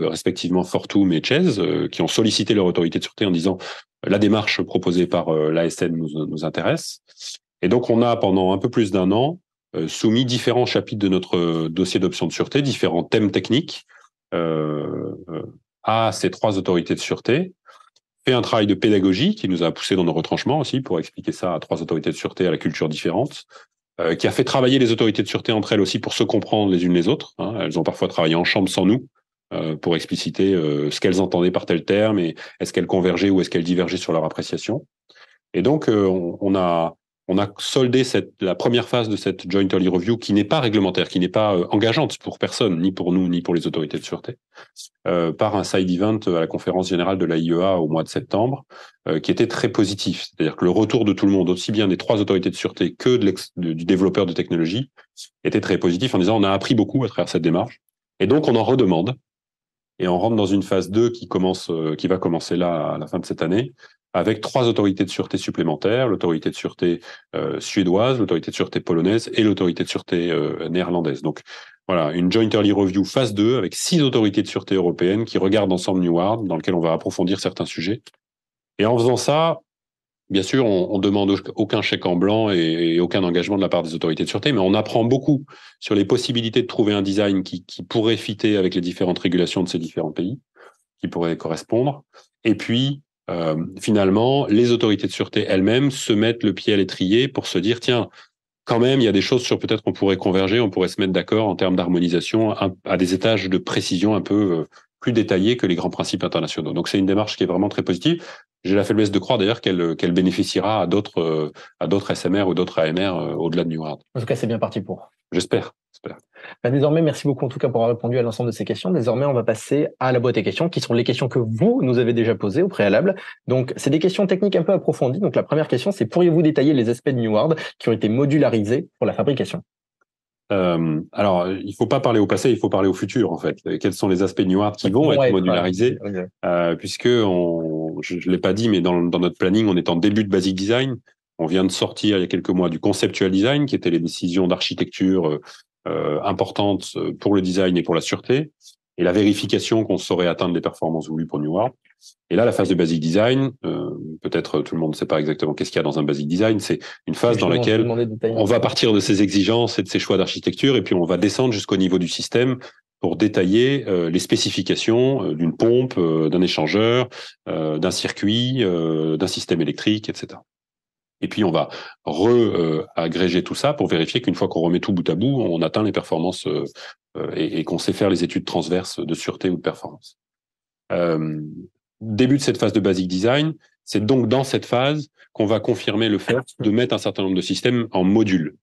respectivement Fortum et Chess, qui ont sollicité leur autorité de sûreté en disant la démarche proposée par l'ASN nous intéresse. Et donc on a pendant un peu plus d'un an soumis différents chapitres de notre dossier d'option de sûreté, différents thèmes techniques à ces trois autorités de sûreté, fait un travail de pédagogie qui nous a poussé dans nos retranchements aussi pour expliquer ça à trois autorités de sûreté à la culture différente. Qui a fait travailler les autorités de sûreté entre elles aussi pour se comprendre les unes les autres. Elles ont parfois travaillé en chambre sans nous pour expliciter ce qu'elles entendaient par tel terme et est-ce qu'elles convergeaient ou est-ce qu'elles divergeaient sur leur appréciation. Et donc, on a soldé la première phase de cette Joint Early Review qui n'est pas réglementaire, qui n'est pas engageante pour personne, ni pour nous, ni pour les autorités de sûreté, par un side event à la conférence générale de l'AIEA au mois de septembre, qui était très positif. C'est-à-dire que le retour de tout le monde, aussi bien des trois autorités de sûreté que du développeur de technologie, était très positif en disant on a appris beaucoup à travers cette démarche. Et donc, on en redemande. Et on rentre dans une phase 2 qui va commencer là à la fin de cette année, avec trois autorités de sûreté supplémentaires, l'autorité de sûreté suédoise, l'autorité de sûreté polonaise et l'autorité de sûreté néerlandaise. Donc voilà, une Joint Early Review phase 2 avec 6 autorités de sûreté européennes qui regardent ensemble Neward, dans lequel on va approfondir certains sujets. Et en faisant ça, bien sûr, on demande aucun chèque en blanc et aucun engagement de la part des autorités de sûreté, mais on apprend beaucoup sur les possibilités de trouver un design qui pourrait fitter avec les différentes régulations de ces différents pays, qui pourrait correspondre. Et puis, finalement, les autorités de sûreté elles-mêmes se mettent le pied à l'étrier pour se dire, tiens, quand même, il y a des choses sur peut-être qu'on pourrait converger, on pourrait se mettre d'accord en termes d'harmonisation à des étages de précision un peu plus détaillés que les grands principes internationaux. Donc c'est une démarche qui est vraiment très positive. J'ai la faiblesse de croire d'ailleurs qu'elle bénéficiera à d'autres SMR ou d'autres AMR au-delà de Neward. En tout cas, c'est bien parti pour. J'espère. Désormais, merci beaucoup en tout cas pour avoir répondu à l'ensemble de ces questions. Désormais, on va passer à la boîte à questions, qui sont les questions que vous nous avez déjà posées au préalable. Donc, c'est des questions techniques un peu approfondies. Donc, la première question, c'est pourriez-vous détailler les aspects de Neward qui ont été modularisés pour la fabrication? Alors, il faut pas parler au passé, il faut parler au futur, en fait. Quels sont les aspects de Neward qui vont être modularisés, puisque je l'ai pas dit, mais dans notre planning, on est en début de Basic Design. On vient de sortir il y a quelques mois du Conceptual Design, qui étaient les décisions d'architecture importantes pour le design et pour la sûreté, et la vérification qu'on saurait atteindre les performances voulues pour Neward. Et là, la phase de Basic Design, peut-être tout le monde ne sait pas exactement qu'est-ce qu'il y a dans un Basic Design, c'est une phase dans laquelle on va partir de ses exigences et de ses choix d'architecture, et puis on va descendre jusqu'au niveau du système pour détailler les spécifications d'une pompe, d'un échangeur, d'un circuit, d'un système électrique, etc. Et puis, on va agréger tout ça pour vérifier qu'une fois qu'on remet tout bout à bout, on atteint les performances et qu'on sait faire les études transverses de sûreté ou de performance. Début de cette phase de Basic Design, c'est donc dans cette phase qu'on va confirmer le fait de mettre un certain nombre de systèmes en modules.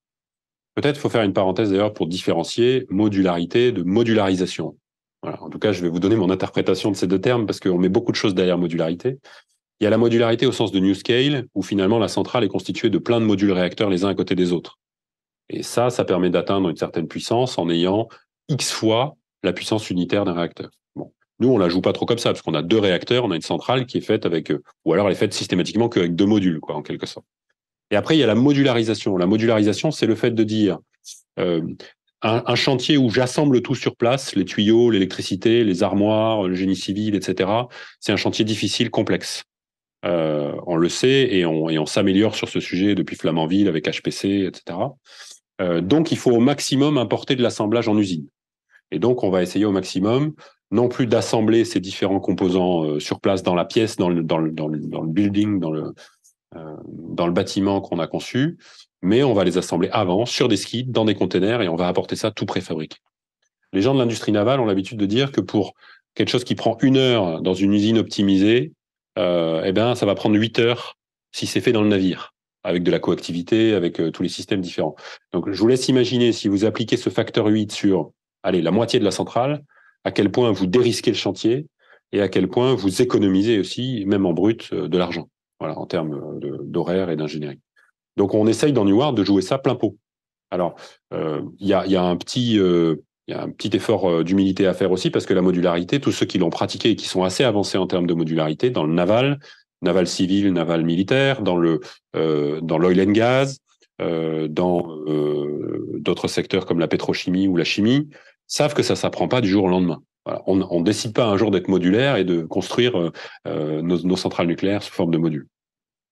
Peut-être il faut faire une parenthèse d'ailleurs pour différencier modularité de modularisation. Voilà. En tout cas, je vais vous donner mon interprétation de ces deux termes parce qu'on met beaucoup de choses derrière modularité. Il y a la modularité au sens de New Scale, où finalement la centrale est constituée de plein de modules réacteurs les uns à côté des autres. Et ça permet d'atteindre une certaine puissance en ayant X fois la puissance unitaire d'un réacteur. Bon. Nous, on la joue pas trop comme ça, parce qu'on a deux réacteurs, on a une centrale qui est faite avec, ou alors elle est faite systématiquement qu'avec deux modules, quoi, en quelque sorte. Et après, il y a la modularisation. La modularisation, c'est le fait de dire un chantier où j'assemble tout sur place, les tuyaux, l'électricité, les armoires, le génie civil, etc. C'est un chantier difficile, complexe. On le sait et on s'améliore sur ce sujet depuis Flamanville avec HPC, etc. Donc, il faut au maximum importer de l'assemblage en usine. Et donc, on va essayer au maximum non plus d'assembler ces différents composants sur place dans la pièce, dans le building, dans le bâtiment qu'on a conçu, mais on va les assembler avant, sur des skids, dans des containers, et on va apporter ça tout préfabriqué. Les gens de l'industrie navale ont l'habitude de dire que pour quelque chose qui prend 1 heure dans une usine optimisée, eh ben, ça va prendre 8 heures si c'est fait dans le navire, avec de la coactivité, avec tous les systèmes différents. Donc, je vous laisse imaginer, si vous appliquez ce facteur 8 sur, allez, la moitié de la centrale, à quel point vous dérisquez le chantier et à quel point vous économisez aussi, même en brut, de l'argent, voilà, en termes d'horaire et d'ingénierie. Donc, on essaye dans New World de jouer ça plein pot. Alors, il y a un petit effort d'humilité à faire aussi, parce que la modularité, tous ceux qui l'ont pratiqué et qui sont assez avancés en termes de modularité, dans le naval civil, naval militaire, dans l'oil and gas, dans d'autres secteurs comme la pétrochimie ou la chimie, savent que ça s'apprend pas du jour au lendemain. Voilà. On décide pas un jour d'être modulaire et de construire nos centrales nucléaires sous forme de modules.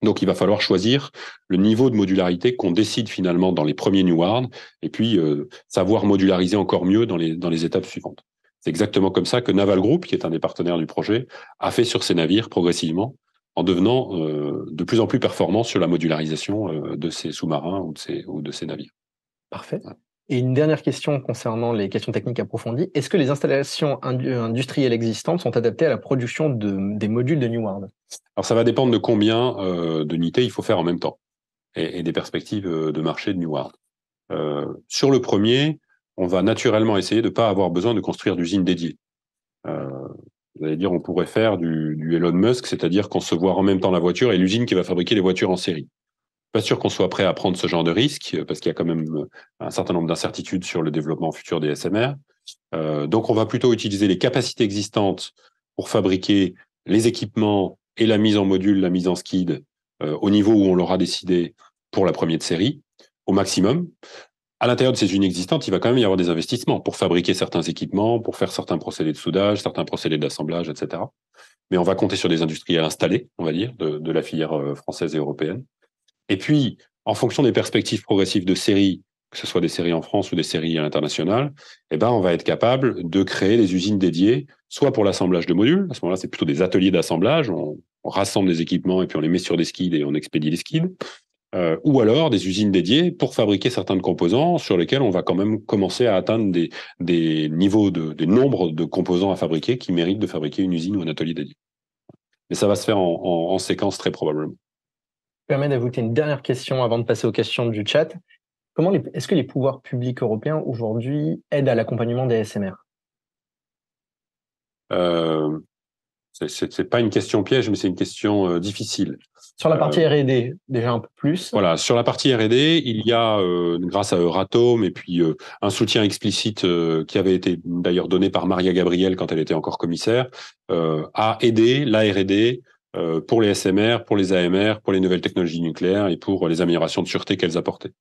Donc, il va falloir choisir le niveau de modularité qu'on décide finalement dans les premiers New World, et puis savoir modulariser encore mieux dans les étapes suivantes. C'est exactement comme ça que Naval Group, qui est un des partenaires du projet, a fait sur ses navires progressivement, en devenant de plus en plus performant sur la modularisation de ses sous-marins ou de ses navires. Parfait. Et une dernière question concernant les questions techniques approfondies. Est-ce que les installations industrielles existantes sont adaptées à la production des modules de New World? Alors, ça va dépendre de combien d'unités il faut faire en même temps et des perspectives de marché de New World. Sur le premier, on va naturellement essayer de ne pas avoir besoin de construire d'usines dédiées. Vous allez dire, on pourrait faire du Elon Musk, c'est-à-dire concevoir en même temps la voiture et l'usine qui va fabriquer les voitures en série. Pas sûr qu'on soit prêt à prendre ce genre de risque, parce qu'il y a quand même un certain nombre d'incertitudes sur le développement futur des SMR. Donc, on va plutôt utiliser les capacités existantes pour fabriquer les équipements et la mise en module, la mise en skid, au niveau où on l'aura décidé pour la première de série, au maximum. À l'intérieur de ces usines existantes, il va quand même y avoir des investissements pour fabriquer certains équipements, pour faire certains procédés de soudage, certains procédés d'assemblage, etc. Mais on va compter sur des industriels installés, on va dire, de la filière française et européenne. Et puis, en fonction des perspectives progressives de séries, que ce soit des séries en France ou des séries à l'international, eh ben, on va être capable de créer des usines dédiées, soit pour l'assemblage de modules. À ce moment-là, c'est plutôt des ateliers d'assemblage. On rassemble des équipements et puis on les met sur des skids et on expédie les skids. Ou alors des usines dédiées pour fabriquer certains composants sur lesquels on va quand même commencer à atteindre des niveaux des nombres de composants à fabriquer qui méritent de fabriquer une usine ou un atelier dédié. Mais ça va se faire en séquence très probablement. Je me permets d'ajouter une dernière question avant de passer aux questions du chat. Est-ce que les pouvoirs publics européens aujourd'hui aident à l'accompagnement des SMR? C'est pas une question piège, mais c'est une question difficile. Sur la partie R&D, déjà un peu plus. Voilà, sur la partie R&D, il y a, grâce à Euratom et puis un soutien explicite qui avait été d'ailleurs donné par Maria Gabriel quand elle était encore commissaire, à aider la R&D pour les SMR, pour les AMR, pour les nouvelles technologies nucléaires et pour les améliorations de sûreté qu'elles apportaient.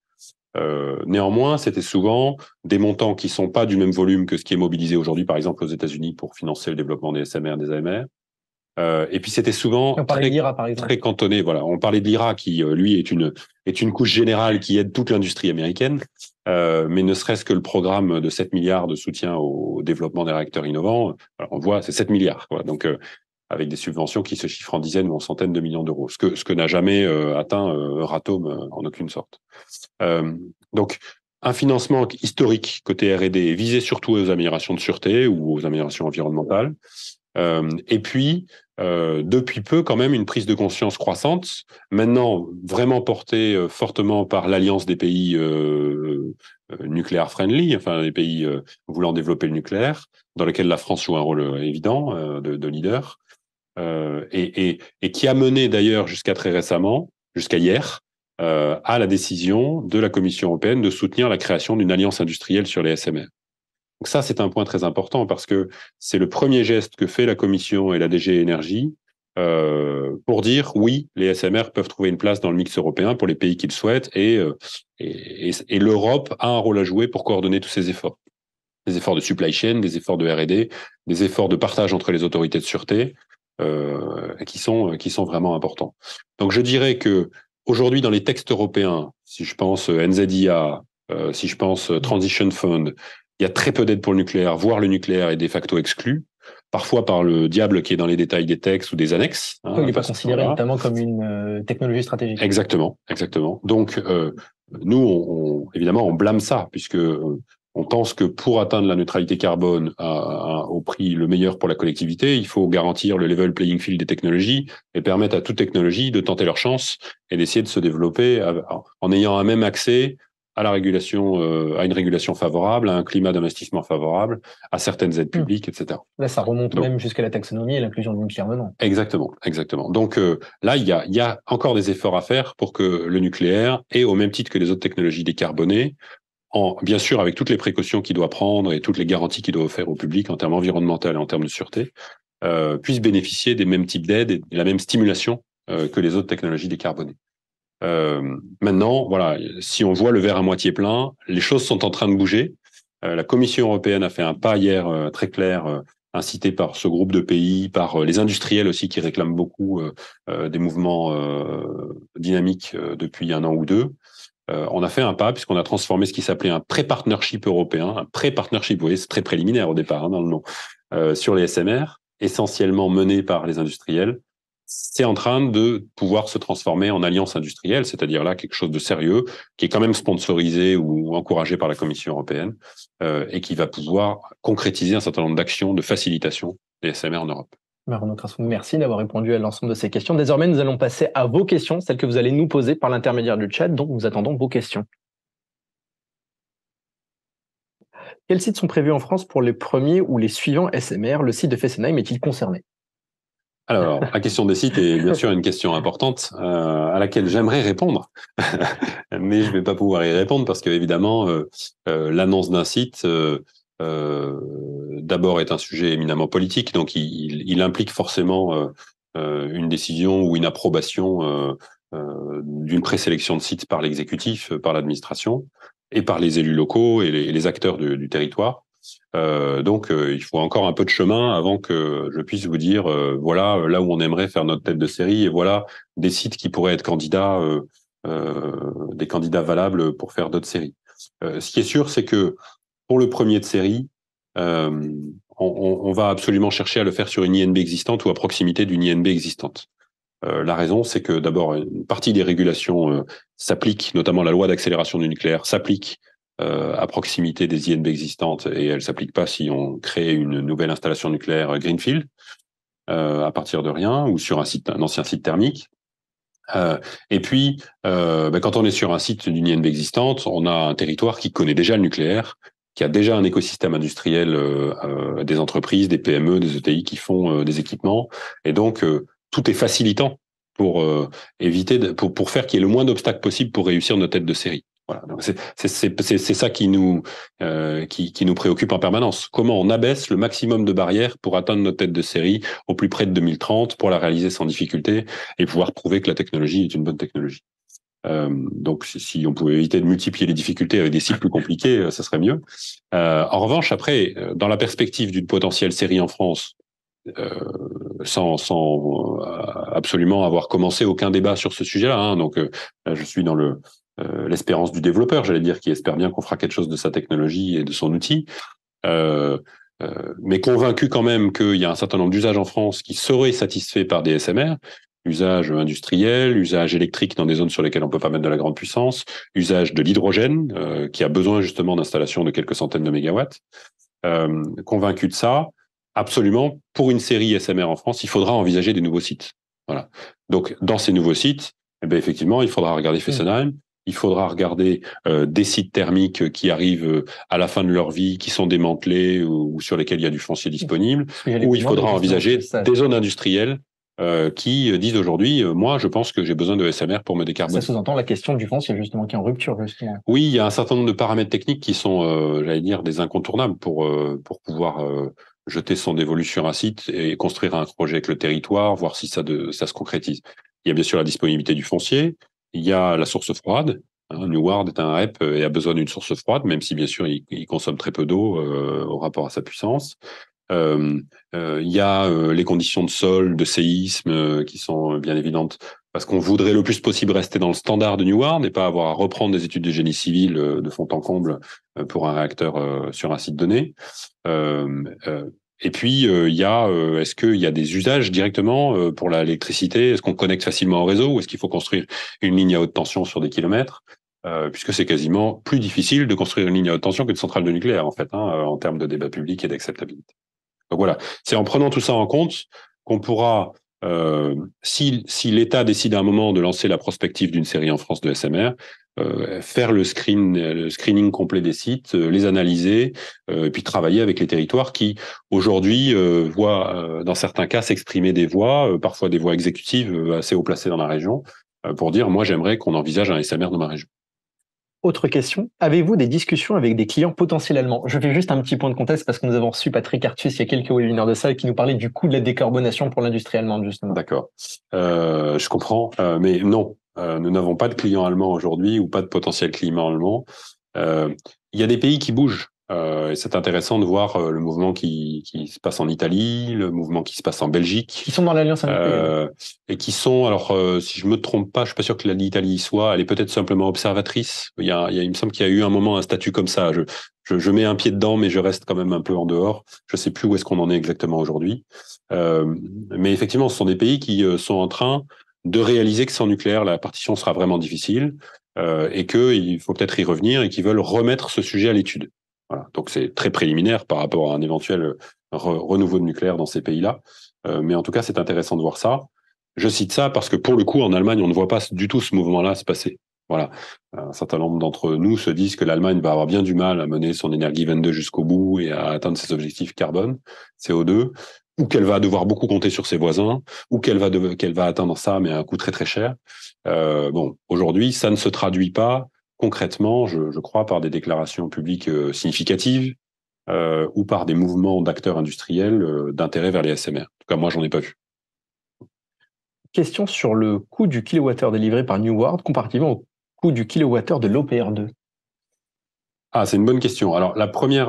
Néanmoins, c'était souvent des montants qui sont pas du même volume que ce qui est mobilisé aujourd'hui, par exemple aux États-Unis pour financer le développement des SMR, des AMR. Et puis c'était souvent très cantonné. Voilà, on parlait de l'IRA qui, lui, est une couche générale qui aide toute l'industrie américaine, mais ne serait-ce que le programme de 7 milliards de soutien au développement des réacteurs innovants, alors on voit c'est 7 milliards. Quoi. Donc avec des subventions qui se chiffrent en dizaines ou en centaines de millions d'euros, ce que n'a jamais atteint Euratom en aucune sorte. Donc un financement historique côté R&D visé surtout aux améliorations de sûreté ou aux améliorations environnementales. Et puis, depuis peu, quand même, une prise de conscience croissante, maintenant vraiment portée fortement par l'alliance des pays nucléaire friendly, enfin les pays voulant développer le nucléaire, dans lequel la France joue un rôle évident de leader, et qui a mené d'ailleurs jusqu'à très récemment, jusqu'à hier, à la décision de la Commission européenne de soutenir la création d'une alliance industrielle sur les SMR. Donc ça, c'est un point très important parce que c'est le premier geste que fait la Commission et la DG Énergie pour dire oui, les SMR peuvent trouver une place dans le mix européen pour les pays qui le souhaitent et l'Europe a un rôle à jouer pour coordonner tous ces efforts. Des efforts de supply chain, des efforts de R&D, des efforts de partage entre les autorités de sûreté. qui sont vraiment importants. Donc je dirais que aujourd'hui dans les textes européens, si je pense NZIA, si je pense Transition Fund, il y a très peu d'aide pour le nucléaire, voire le nucléaire est de facto exclu, parfois par le diable qui est dans les détails des textes ou des annexes. Il n'est pas considéré notamment comme une technologie stratégique. Exactement. Donc, nous, évidemment, on blâme ça, puisque on pense que pour atteindre la neutralité carbone au prix le meilleur pour la collectivité, il faut garantir le level playing field des technologies et permettre à toute technologie de tenter leur chance et d'essayer de se développer en ayant un même accès à la régulation, à une régulation favorable, à un climat d'investissement favorable, à certaines aides publiques, etc. Là, ça remonte même jusqu'à la taxonomie et l'inclusion du nucléaire dedans. Exactement. Donc là, il y a encore des efforts à faire pour que le nucléaire, et au même titre que les autres technologies décarbonées, bien sûr avec toutes les précautions qu'il doit prendre et toutes les garanties qu'il doit offrir au public en termes environnementaux et en termes de sûreté, puisse bénéficier des mêmes types d'aides et de la même stimulation que les autres technologies décarbonées. Maintenant, voilà, si on voit le verre à moitié plein, les choses sont en train de bouger. La Commission européenne a fait un pas hier très clair, incité par ce groupe de pays, par les industriels aussi qui réclament beaucoup des mouvements dynamiques depuis un an ou deux. On a fait un pas puisqu'on a transformé ce qui s'appelait un pré-partnership européen, un pré-partnership, vous voyez, c'est très préliminaire au départ dans le nom, sur les SMR, essentiellement mené par les industriels. C'est en train de pouvoir se transformer en alliance industrielle, c'est-à-dire là quelque chose de sérieux, qui est quand même sponsorisé ou encouragé par la Commission européenne, et qui va pouvoir concrétiser un certain nombre d'actions de facilitation des SMR en Europe. Renaud Crassou, merci d'avoir répondu à l'ensemble de ces questions. Désormais, nous allons passer à vos questions, celles que vous allez nous poser par l'intermédiaire du chat, donc nous attendons vos questions. Quels sites sont prévus en France pour les premiers ou les suivants SMR? Le site de Fessenheim est-il concerné? Alors, la question des sites est bien sûr une question importante à laquelle j'aimerais répondre, mais je ne vais pas pouvoir y répondre parce qu'évidemment, l'annonce d'un site, d'abord, est un sujet éminemment politique, donc il implique forcément une décision ou une approbation d'une présélection de sites par l'exécutif, par l'administration et par les élus locaux et les acteurs du territoire. Donc, il faut encore un peu de chemin avant que je puisse vous dire, voilà là où on aimerait faire notre tête de série et voilà des sites qui pourraient être candidats, des candidats valables pour faire d'autres séries. Ce qui est sûr, c'est que pour le premier de série, on va absolument chercher à le faire sur une INB existante ou à proximité d'une INB existante. La raison, c'est que d'abord, une partie des régulations s'applique, notamment la loi d'accélération du nucléaire, s'applique à proximité des INB existantes et elle s'applique pas si on crée une nouvelle installation nucléaire greenfield à partir de rien ou sur un ancien site thermique. Et puis, quand on est sur un site d'une INB existante, on a un territoire qui connaît déjà le nucléaire, qui a déjà un écosystème industriel, des entreprises, des PME, des ETI qui font des équipements, et donc tout est facilitant pour pour faire qu'il y ait le moins d'obstacles possible pour réussir nos têtes de série. Voilà, donc c'est ça qui nous préoccupe en permanence. Comment on abaisse le maximum de barrières pour atteindre notre tête de série au plus près de 2030, pour la réaliser sans difficulté et pouvoir prouver que la technologie est une bonne technologie. Donc, si on pouvait éviter de multiplier les difficultés avec des sites plus compliqués, ça serait mieux. En revanche, après, dans la perspective d'une potentielle série en France, sans absolument avoir commencé aucun débat sur ce sujet-là, hein, donc là, je suis dans l'espérance du développeur, j'allais dire, qui espère bien qu'on fera quelque chose de sa technologie et de son outil, mais convaincu quand même qu'il y a un certain nombre d'usages en France qui seraient satisfaits par des SMR, usage industriel, usage électrique dans des zones sur lesquelles on peut pas mettre de la grande puissance, usage de l'hydrogène, qui a besoin justement d'installations de quelques centaines de mégawatts. Convaincu de ça, absolument, pour une série SMR en France, il faudra envisager des nouveaux sites. Voilà. Donc, dans ces nouveaux sites, effectivement, il faudra regarder Fessenheim, il faudra regarder des sites thermiques qui arrivent à la fin de leur vie, qui sont démantelés ou sur lesquels il y a du foncier disponible, ou il faudra envisager des zones industrielles qui disent aujourd'hui, moi, je pense que j'ai besoin de SMR pour me décarboner. Ça sous-entend la question du foncier, justement, qui est en rupture, justement. Oui, il y a un certain nombre de paramètres techniques qui sont, j'allais dire, des incontournables pour pouvoir jeter son dévolu sur un site et construire un projet avec le territoire, voir si ça se concrétise. Il y a bien sûr la disponibilité du foncier, il y a la source froide. Neward est un REP et a besoin d'une source froide, même si bien sûr il consomme très peu d'eau au rapport à sa puissance. Il y a les conditions de sol, de séisme qui sont bien évidentes parce qu'on voudrait le plus possible rester dans le standard de Neward et pas avoir à reprendre des études de génie civil de fond en comble pour un réacteur sur un site donné. Et puis, il y a, est-ce qu'il y a des usages directement pour l'électricité? Est-ce qu'on connecte facilement au réseau ou est-ce qu'il faut construire une ligne à haute tension sur des kilomètres? Puisque c'est quasiment plus difficile de construire une ligne à haute tension que de centrale de nucléaire, en fait, en termes de débat public et d'acceptabilité. Donc voilà, c'est en prenant tout ça en compte qu'on pourra, si l'État décide à un moment de lancer la prospective d'une série en France de SMR, faire le screening complet des sites, les analyser, et puis travailler avec les territoires qui aujourd'hui voient, dans certains cas, s'exprimer des voix, parfois des voix exécutives assez haut placées dans la région, pour dire moi j'aimerais qu'on envisage un SMR dans ma région. Autre question, avez-vous des discussions avec des clients potentiels allemands? Je fais juste un petit point de contexte parce que nous avons reçu Patrick Artus il y a quelques webinaires de ça et qui nous parlait du coût de la décarbonation pour l'industrie allemande, justement. D'accord. Je comprends, mais non, nous n'avons pas de clients allemands aujourd'hui ou pas de potentiel client allemand. Il y a des pays qui bougent. Et c'est intéressant de voir le mouvement qui se passe en Italie, le mouvement qui se passe en Belgique. Qui sont dans l'Alliance industrielle. Et qui sont, alors si je me trompe pas, je suis pas sûr que l'Italie y soit, elle est peut-être simplement observatrice. Il me semble qu'il y a eu un moment un statut comme ça. Je mets un pied dedans, mais je reste quand même un peu en dehors. Je sais plus où est-ce qu'on en est exactement aujourd'hui. Mais effectivement, ce sont des pays qui sont en train de réaliser que sans nucléaire, la partition sera vraiment difficile et qu'il faut peut-être y revenir et qui veulent remettre ce sujet à l'étude. Voilà. Donc c'est très préliminaire par rapport à un éventuel renouveau de nucléaire dans ces pays-là. Mais en tout cas, c'est intéressant de voir ça. Je cite ça parce que pour le coup, en Allemagne, on ne voit pas du tout ce mouvement-là se passer. Voilà. Un certain nombre d'entre nous se disent que l'Allemagne va avoir bien du mal à mener son Energiewende jusqu'au bout et à atteindre ses objectifs carbone, CO2, ou qu'elle va devoir beaucoup compter sur ses voisins, ou qu'elle va atteindre ça, mais à un coût très très cher. Bon, aujourd'hui, ça ne se traduit pas concrètement, je crois, par des déclarations publiques significatives ou par des mouvements d'acteurs industriels d'intérêt vers les SMR. En tout cas, moi, j'en ai pas vu. Question sur le coût du kilowattheure délivré par Neward comparativement au coût du kilowattheure de l'OPR2. Ah, c'est une bonne question. Alors, la première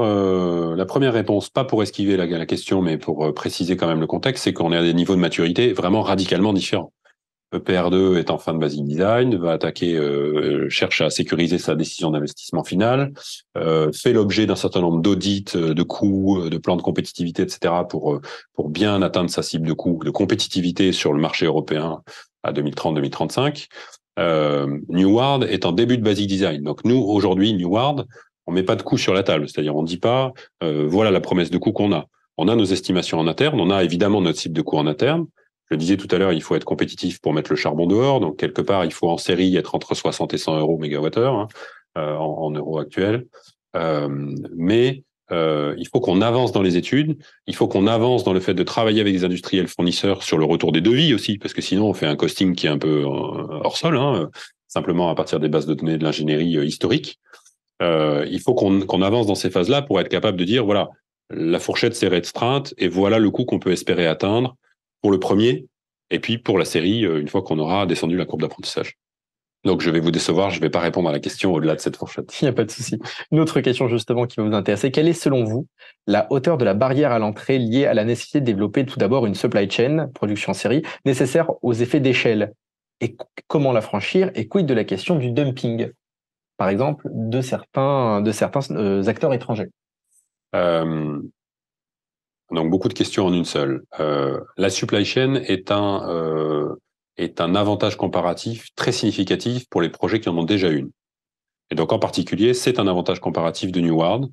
réponse, pas pour esquiver la question, mais pour préciser quand même le contexte, c'est qu'on est à des niveaux de maturité vraiment radicalement différents. EPR2 est en fin de basic design, va attaquer, cherche à sécuriser sa décision d'investissement finale, fait l'objet d'un certain nombre d'audits, de coûts, de plans de compétitivité, etc. pour bien atteindre sa cible de coûts, de compétitivité sur le marché européen à 2030-2035. Neward est en début de basic design. Donc nous, aujourd'hui, Neward, on met pas de coûts sur la table. C'est-à-dire, on dit pas, voilà la promesse de coût qu'on a. On a nos estimations en interne, on a évidemment notre cible de coût en interne. Je le disais tout à l'heure, il faut être compétitif pour mettre le charbon dehors. Donc, quelque part, il faut en série être entre 60 et 100 euros mégawattheure en euros actuels. Mais il faut qu'on avance dans les études. Il faut qu'on avance dans le fait de travailler avec des industriels fournisseurs sur le retour des devis aussi, parce que sinon, on fait un costing qui est un peu hors sol, simplement à partir des bases de données de l'ingénierie historique. Il faut qu'on avance dans ces phases-là pour être capable de dire, voilà, la fourchette s'est restreinte et voilà le coût qu'on peut espérer atteindre pour le premier, et puis pour la série, une fois qu'on aura descendu la courbe d'apprentissage. Donc, je vais vous décevoir, je ne vais pas répondre à la question au-delà de cette fourchette. Il n'y a pas de souci. Une autre question justement qui va vous intéresser. Quelle est selon vous la hauteur de la barrière à l'entrée liée à la nécessité de développer tout d'abord une supply chain, production en série, nécessaire aux effets d'échelle? Et comment la franchir? Et quid de la question du dumping, par exemple, de certains acteurs étrangers? Donc, beaucoup de questions en une seule. La supply chain est un avantage comparatif très significatif pour les projets qui en ont déjà une. Et donc, en particulier, c'est un avantage comparatif de Neward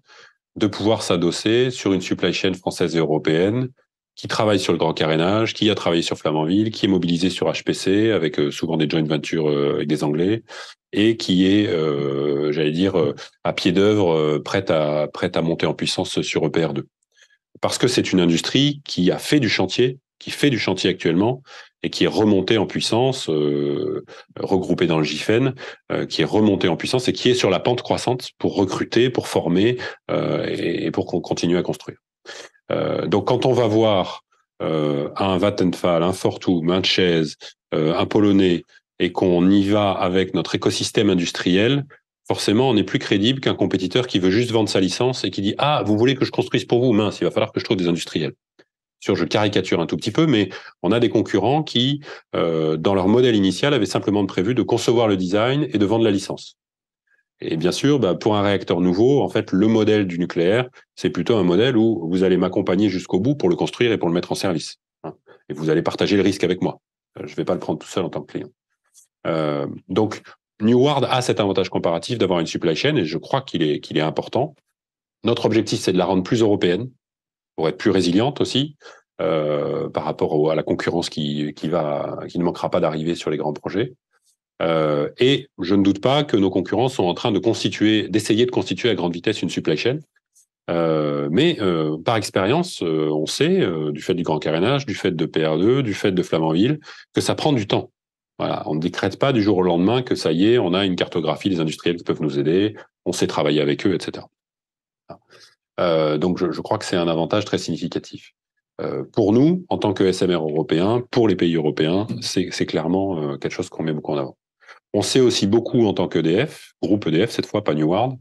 de pouvoir s'adosser sur une supply chain française et européenne qui travaille sur le grand carénage, qui a travaillé sur Flamanville, qui est mobilisée sur HPC avec souvent des joint ventures avec des Anglais et qui est, j'allais dire, à pied d'œuvre, prête à monter en puissance sur EPR2. Parce que c'est une industrie qui a fait du chantier, qui fait du chantier actuellement, et qui est remontée en puissance, regroupée dans le GIFEN, qui est remontée en puissance et qui est sur la pente croissante pour recruter, pour former et pour qu'on continue à construire. Donc quand on va voir un Vattenfall, un Fortum, un Chase, un Polonais, et qu'on y va avec notre écosystème industriel, forcément, on est plus crédible qu'un compétiteur qui veut juste vendre sa licence et qui dit « Ah, vous voulez que je construise pour vous? Mince, il va falloir que je trouve des industriels. » Je caricature un tout petit peu, mais on a des concurrents qui, dans leur modèle initial, avaient simplement prévu de concevoir le design et de vendre la licence. Et bien sûr, pour un réacteur nouveau, en fait, le modèle du nucléaire, c'est plutôt un modèle où vous allez m'accompagner jusqu'au bout pour le construire et pour le mettre en service. Et vous allez partager le risque avec moi. Je ne vais pas le prendre tout seul en tant que client. Donc, New World a cet avantage comparatif d'avoir une supply chain et je crois qu'il est important. Notre objectif, c'est de la rendre plus européenne pour être plus résiliente aussi par rapport à la concurrence qui ne manquera pas d'arriver sur les grands projets. Et je ne doute pas que nos concurrents sont en train d'essayer de constituer à grande vitesse une supply chain. Mais par expérience, on sait, du fait du grand carénage, du fait de PR2, du fait de Flamanville, que ça prend du temps. Voilà, on ne décrète pas du jour au lendemain que ça y est, on a une cartographie des industriels qui peuvent nous aider, on sait travailler avec eux, etc. Donc je crois que c'est un avantage très significatif. Pour nous, en tant que SMR européen, pour les pays européens, c'est clairement quelque chose qu'on met beaucoup en avant. On sait aussi beaucoup en tant qu'EDF, groupe EDF cette fois, pas New World,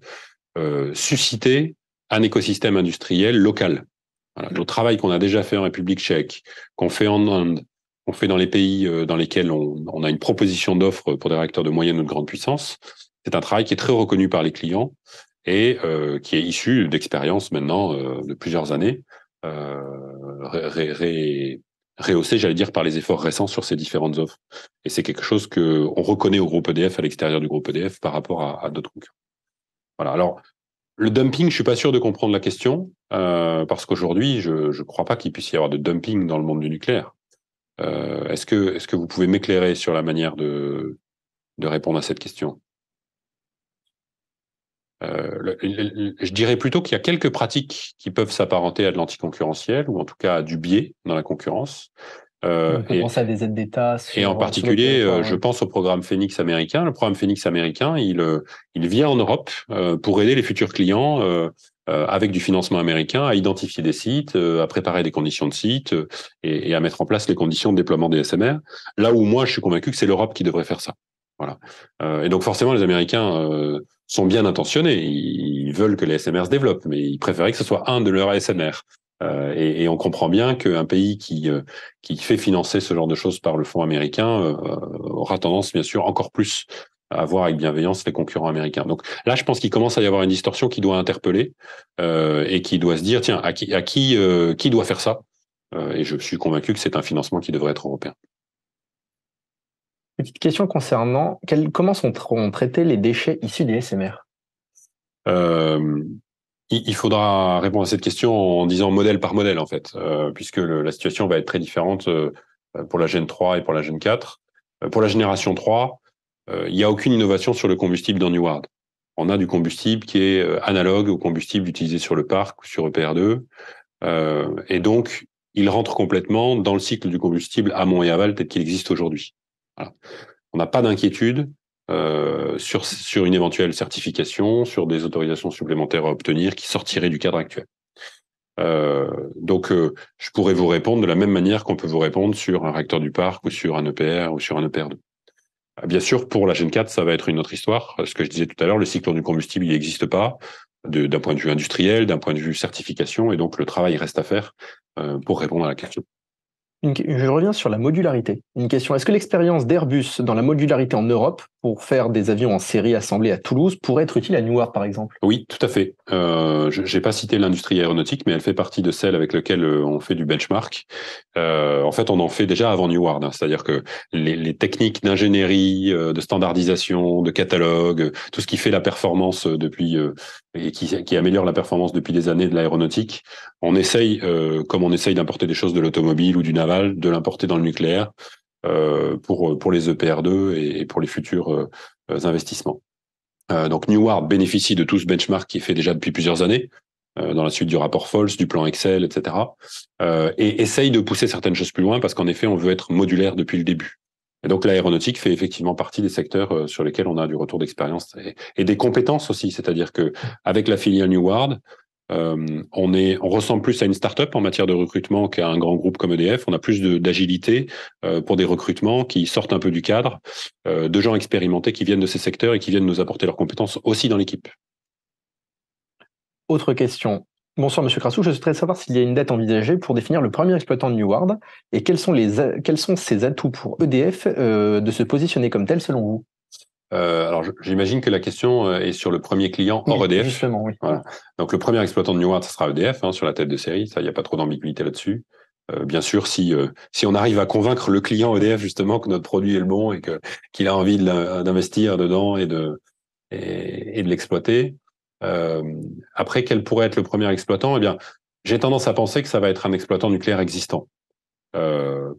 susciter un écosystème industriel local. Voilà, le travail qu'on a déjà fait en République tchèque, qu'on fait en Inde, qu'on fait dans les pays dans lesquels on a une proposition d'offre pour des réacteurs de moyenne ou de grande puissance, c'est un travail qui est très reconnu par les clients et qui est issu d'expériences maintenant de plusieurs années, rehaussé, j'allais dire, par les efforts récents sur ces différentes offres. Et c'est quelque chose qu'on reconnaît au groupe EDF, à l'extérieur du groupe EDF, par rapport à d'autres concurrents. Voilà. Alors, le dumping, je suis pas sûr de comprendre la question, parce qu'aujourd'hui, je crois pas qu'il puisse y avoir de dumping dans le monde du nucléaire. Est-ce que vous pouvez m'éclairer sur la manière de répondre à cette question? Je dirais plutôt qu'il y a quelques pratiques qui peuvent s'apparenter à de l'anticoncurrentiel, ou en tout cas à du biais dans la concurrence. On peut penser à des aides d'État Et en particulier, je ouais. pense au programme Phoenix américain. Le programme Phoenix américain, il vient en Europe pour aider les futurs clients avec du financement américain à identifier des sites, à préparer des conditions de sites et à mettre en place les conditions de déploiement des SMR. Là où moi, je suis convaincu que c'est l'Europe qui devrait faire ça. Voilà. Et donc forcément, les Américains sont bien intentionnés. Ils veulent que les SMR se développent, mais ils préféraient que ce soit un de leurs SMR. Et on comprend bien qu'un pays qui fait financer ce genre de choses par le fonds américain aura tendance, bien sûr, encore plus à voir avec bienveillance les concurrents américains. Donc là, je pense qu'il commence à y avoir une distorsion qui doit interpeller et qui doit se dire, tiens, qui doit faire ça? Et je suis convaincu que c'est un financement qui devrait être européen. Petite question concernant comment sont traités les déchets issus des SMR? Il faudra répondre à cette question en disant modèle par modèle, en fait, puisque la situation va être très différente pour la Gen 3 et pour la Gen 4. Pour la génération 3, il n'y a aucune innovation sur le combustible dans New World. On a du combustible qui est analogue au combustible utilisé sur le parc ou sur EPR2. Et donc, il rentre complètement dans le cycle du combustible amont et aval tel qu'il existe aujourd'hui. Voilà. On n'a pas d'inquiétude sur une éventuelle certification, sur des autorisations supplémentaires à obtenir qui sortiraient du cadre actuel. Donc, je pourrais vous répondre de la même manière qu'on peut vous répondre sur un réacteur du parc ou sur un EPR ou sur un EPR2. Bien sûr, pour la Gen 4, ça va être une autre histoire. Ce que je disais tout à l'heure, le cycle du combustible, il n'existe pas d'un point de vue industriel, d'un point de vue certification, et donc le travail reste à faire pour répondre à la question. Je reviens sur la modularité. Une question, est-ce que l'expérience d'Airbus dans la modularité en Europe pour faire des avions en série assemblés à Toulouse pourrait être utile à Newark, par exemple? Oui, tout à fait. Je n'ai pas cité l'industrie aéronautique, mais elle fait partie de celle avec laquelle on fait du benchmark. En fait, on en fait déjà avant Newark, hein, c'est-à-dire que les techniques d'ingénierie, de standardisation, de catalogue, tout ce qui fait la performance depuis et qui améliore la performance depuis des années de l'aéronautique, on essaye, comme on essaye d'importer des choses de l'automobile ou du naval, de l'importer dans le nucléaire pour les EPR2 et pour les futurs investissements. Donc Newark bénéficie de tout ce benchmark qui est fait déjà depuis plusieurs années, dans la suite du rapport FOLS, du plan Excel, etc. Et essaye de pousser certaines choses plus loin parce qu'en effet, on veut être modulaire depuis le début. Et donc l'aéronautique fait effectivement partie des secteurs sur lesquels on a du retour d'expérience et des compétences aussi. C'est-à-dire que avec la filiale Newark, On ressemble plus à une start-up en matière de recrutement qu'à un grand groupe comme EDF. On a plus d'agilité pour des recrutements qui sortent un peu du cadre, de gens expérimentés qui viennent de ces secteurs et qui viennent nous apporter leurs compétences aussi dans l'équipe. Autre question. Bonsoir Monsieur Crassou, je souhaiterais savoir s'il y a une date envisagée pour définir le premier exploitant de Neward et quels sont ses atouts pour EDF de se positionner comme tel selon vous? Alors, j'imagine que la question est sur le premier client hors EDF. Justement, oui. Voilà. Donc, le premier exploitant de Neward, ce sera EDF, sur la tête de série. Ça, il n'y a pas trop d'ambiguïté là-dessus. Bien sûr, si on arrive à convaincre le client EDF justement que notre produit est le bon et qu'il a envie d'investir dedans et de l'exploiter. Après, quel pourrait être le premier exploitant? Eh bien, j'ai tendance à penser que ça va être un exploitant nucléaire existant.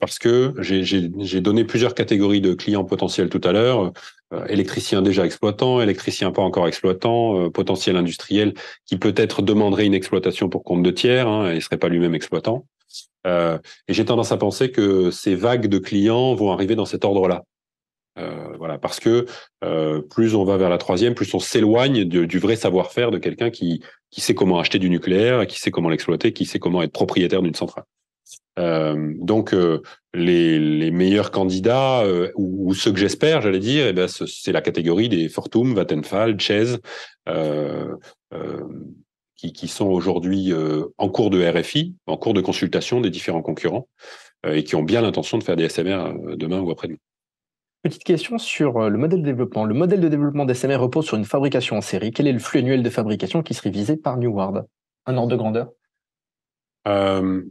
Parce que j'ai donné plusieurs catégories de clients potentiels tout à l'heure. Électricien déjà exploitant, électricien pas encore exploitant, potentiel industriel qui peut-être demanderait une exploitation pour compte de tiers et ne serait pas lui-même exploitant. Et j'ai tendance à penser que ces vagues de clients vont arriver dans cet ordre-là. Voilà, parce que plus on va vers la troisième, plus on s'éloigne du vrai savoir-faire de quelqu'un qui sait comment acheter du nucléaire, qui sait comment l'exploiter, qui sait comment être propriétaire d'une centrale. Donc les meilleurs candidats ou ceux que j'espère, j'allais dire, c'est la catégorie des Fortum, Vattenfall, ČEZ, qui sont aujourd'hui en cours de RFI, en cours de consultation des différents concurrents et qui ont bien l'intention de faire des SMR demain ou après-demain. Petite question sur le modèle de développement. Le modèle de développement d'SMR repose sur une fabrication en série. Quel est le flux annuel de fabrication qui serait visé par Neward? Un ordre de grandeur?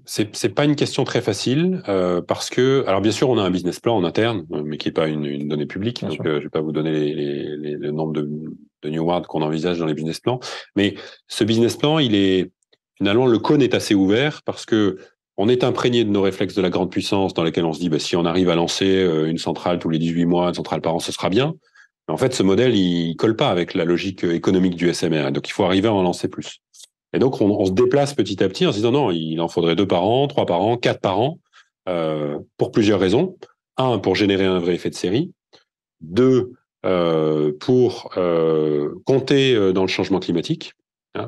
C'est pas une question très facile parce que, alors bien sûr, on a un business plan en interne, mais qui est pas une donnée publique, Bien donc sûr. je vais pas vous donner le nombre de Neward qu'on envisage dans les business plans. Mais ce business plan, finalement, le cône est assez ouvert parce que on est imprégné de nos réflexes de la grande puissance dans lesquels on se dit, si on arrive à lancer une centrale tous les 18 mois, une centrale par an, ce sera bien. Mais en fait, ce modèle, il colle pas avec la logique économique du SMR. Donc, il faut arriver à en lancer plus. Et donc, on se déplace petit à petit en se disant non, il en faudrait 2 par an, 3 par an, 4 par an, pour plusieurs raisons. Un, pour générer un vrai effet de série. Deux, pour compter dans le changement climatique.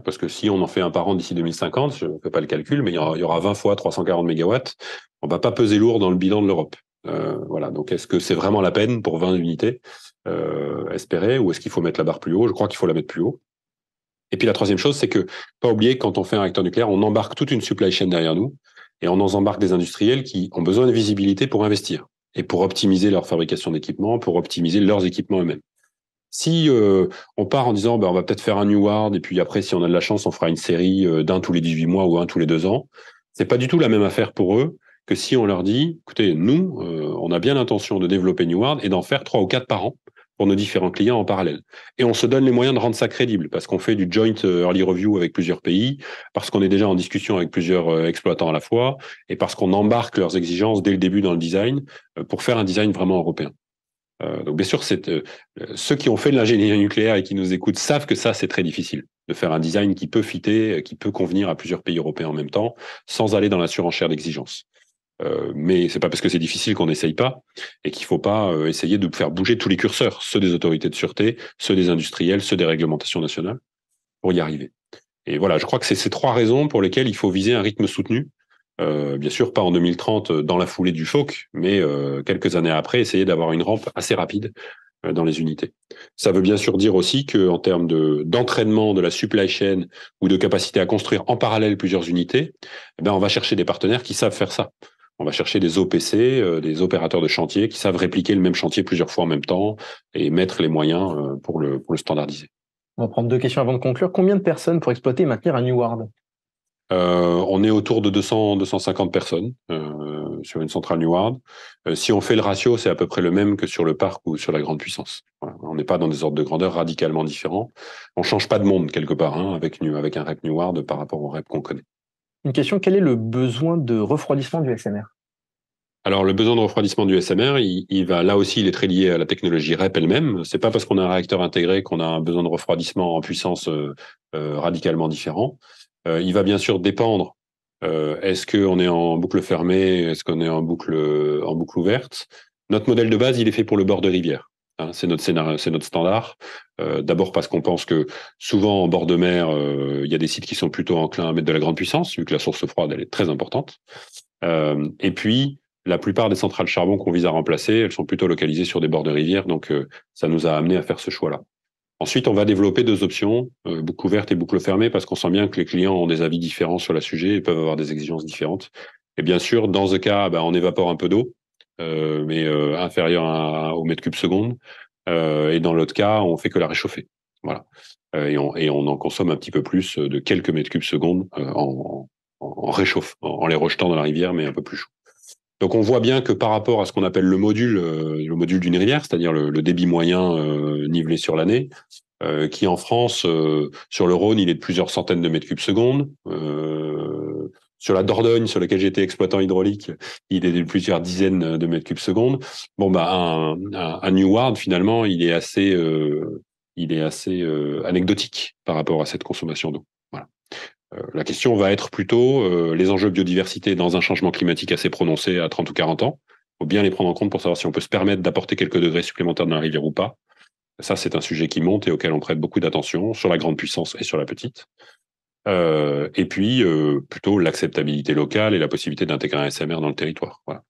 Parce que si on en fait un par an d'ici 2050, je ne fais pas le calcul, mais il y aura 20 fois 340 mégawatts, on ne va pas peser lourd dans le bilan de l'Europe. Voilà. Donc, est-ce que c'est vraiment la peine pour 20 unités espérées, ou est-ce qu'il faut mettre la barre plus haut? Je crois qu'il faut la mettre plus haut. Et puis la troisième chose, c'est que, pas oublier, quand on fait un réacteur nucléaire, on embarque toute une supply chain derrière nous, et on en embarque des industriels qui ont besoin de visibilité pour investir, et pour optimiser leur fabrication d'équipements, pour optimiser leurs équipements eux-mêmes. Si on part en disant, on va peut-être faire un Neward, et puis après, si on a de la chance, on fera une série d'un tous les 18 mois ou un tous les 2 ans, c'est pas du tout la même affaire pour eux que si on leur dit, écoutez, nous, on a bien l'intention de développer Neward et d'en faire 3 ou 4 par an pour nos différents clients en parallèle. Et on se donne les moyens de rendre ça crédible, parce qu'on fait du joint early review avec plusieurs pays, parce qu'on est déjà en discussion avec plusieurs exploitants à la fois, et parce qu'on embarque leurs exigences dès le début dans le design, pour faire un design vraiment européen. Donc bien sûr, ceux qui ont fait de l'ingénierie nucléaire et qui nous écoutent savent que ça, c'est très difficile, de faire un design qui peut fitter, qui peut convenir à plusieurs pays européens en même temps, sans aller dans la surenchère d'exigences. Mais c'est pas parce que c'est difficile qu'on n'essaye pas et qu'il faut pas essayer de faire bouger tous les curseurs, ceux des autorités de sûreté, ceux des industriels, ceux des réglementations nationales, pour y arriver. Et voilà, je crois que c'est ces 3 raisons pour lesquelles il faut viser un rythme soutenu. Bien sûr, pas en 2030 dans la foulée du FOC, mais quelques années après, essayer d'avoir une rampe assez rapide dans les unités. Ça veut bien sûr dire aussi qu'en termes d'entraînement de la supply chain ou de capacité à construire en parallèle plusieurs unités, on va chercher des partenaires qui savent faire ça. On va chercher des OPC, des opérateurs de chantier, qui savent répliquer le même chantier plusieurs fois en même temps et mettre les moyens pour le standardiser. On va prendre 2 questions avant de conclure. Combien de personnes pour exploiter et maintenir un Neward? On est autour de 200-250 personnes sur une centrale Neward. Si on fait le ratio, c'est à peu près le même que sur le parc ou sur la grande puissance. Voilà. On n'est pas dans des ordres de grandeur radicalement différents. On change pas de monde quelque part avec un REP Neward par rapport au REP qu'on connaît. Une question, quel est le besoin de refroidissement du SMR? Alors, le besoin de refroidissement du SMR, il va, là aussi, il est très lié à la technologie REP elle-même. C'est pas parce qu'on a un réacteur intégré qu'on a un besoin de refroidissement en puissance radicalement différent. Il va bien sûr dépendre. Est-ce qu'on est en boucle fermée? Est-ce qu'on est en boucle ouverte? Notre modèle de base, il est fait pour le bord de rivière. Hein, c'est notre scénario, c'est notre standard. D'abord parce qu'on pense que souvent en bord de mer, il y a des sites qui sont plutôt enclins à mettre de la grande puissance, vu que la source froide elle est très importante. Et puis la plupart des centrales charbon qu'on vise à remplacer, elles sont plutôt localisées sur des bords de rivières, donc ça nous a amené à faire ce choix-là. Ensuite, on va développer deux options, boucle ouverte et boucle fermée, parce qu'on sent bien que les clients ont des avis différents sur le sujet et peuvent avoir des exigences différentes. Et bien sûr, dans ce cas, on évapore un peu d'eau, mais inférieur au mètre cube seconde. Et dans l'autre cas, on fait que la réchauffer. Voilà. Et on en consomme un petit peu plus de quelques mètres cubes seconde en réchauffe, en les rejetant dans la rivière, mais un peu plus chaud. Donc on voit bien que par rapport à ce qu'on appelle le module d'une rivière, c'est-à-dire le débit moyen nivelé sur l'année, qui en France, sur le Rhône, il est de plusieurs centaines de mètres cubes seconde. Sur la Dordogne, sur laquelle j'étais exploitant hydraulique, il est de plusieurs dizaines de mètres cubes seconde. Bon, un Neward, finalement, il est assez anecdotique par rapport à cette consommation d'eau. Voilà. La question va être plutôt les enjeux de biodiversité dans un changement climatique assez prononcé à 30 ou 40 ans. Il faut bien les prendre en compte pour savoir si on peut se permettre d'apporter quelques degrés supplémentaires dans la rivière ou pas. Ça, c'est un sujet qui monte et auquel on prête beaucoup d'attention sur la grande puissance et sur la petite. Et puis, plutôt l'acceptabilité locale et la possibilité d'intégrer un SMR dans le territoire. Voilà.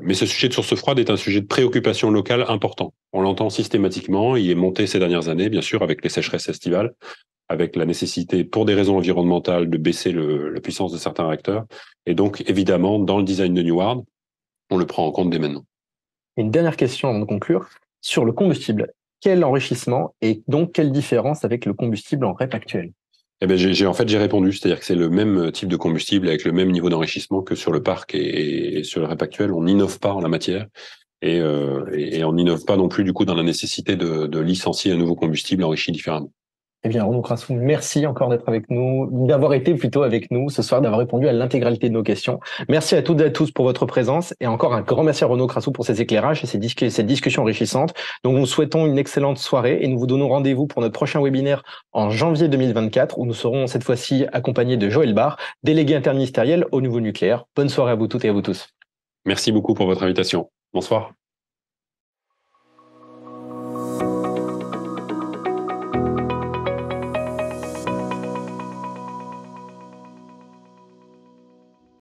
Mais ce sujet de source froide est un sujet de préoccupation locale important. On l'entend systématiquement, il est monté ces dernières années, bien sûr, avec les sécheresses estivales, avec la nécessité, pour des raisons environnementales, de baisser la puissance de certains réacteurs. Et donc, évidemment, dans le design de Neward, on le prend en compte dès maintenant. Une dernière question avant de conclure. Sur le combustible, quel enrichissement et donc quelle différence avec le combustible en REP actuel? Eh ben, j'ai répondu, c'est-à-dire que c'est le même type de combustible avec le même niveau d'enrichissement que sur le parc et sur le REP actuel. On n'innove pas en la matière et on n'innove pas non plus du coup dans la nécessité de licencier un nouveau combustible enrichi différemment. Eh bien, Renaud Crassou, merci encore d'être avec nous, d'avoir été plutôt avec nous ce soir, d'avoir répondu à l'intégralité de nos questions. Merci à toutes et à tous pour votre présence et encore un grand merci à Renaud Crassou pour ses éclairages et cette discussion enrichissante. Donc, nous souhaitons une excellente soirée et nous vous donnons rendez-vous pour notre prochain webinaire en janvier 2024 où nous serons cette fois-ci accompagnés de Joël Barre, délégué interministériel au niveau nucléaire. Bonne soirée à vous toutes et à vous tous. Merci beaucoup pour votre invitation. Bonsoir.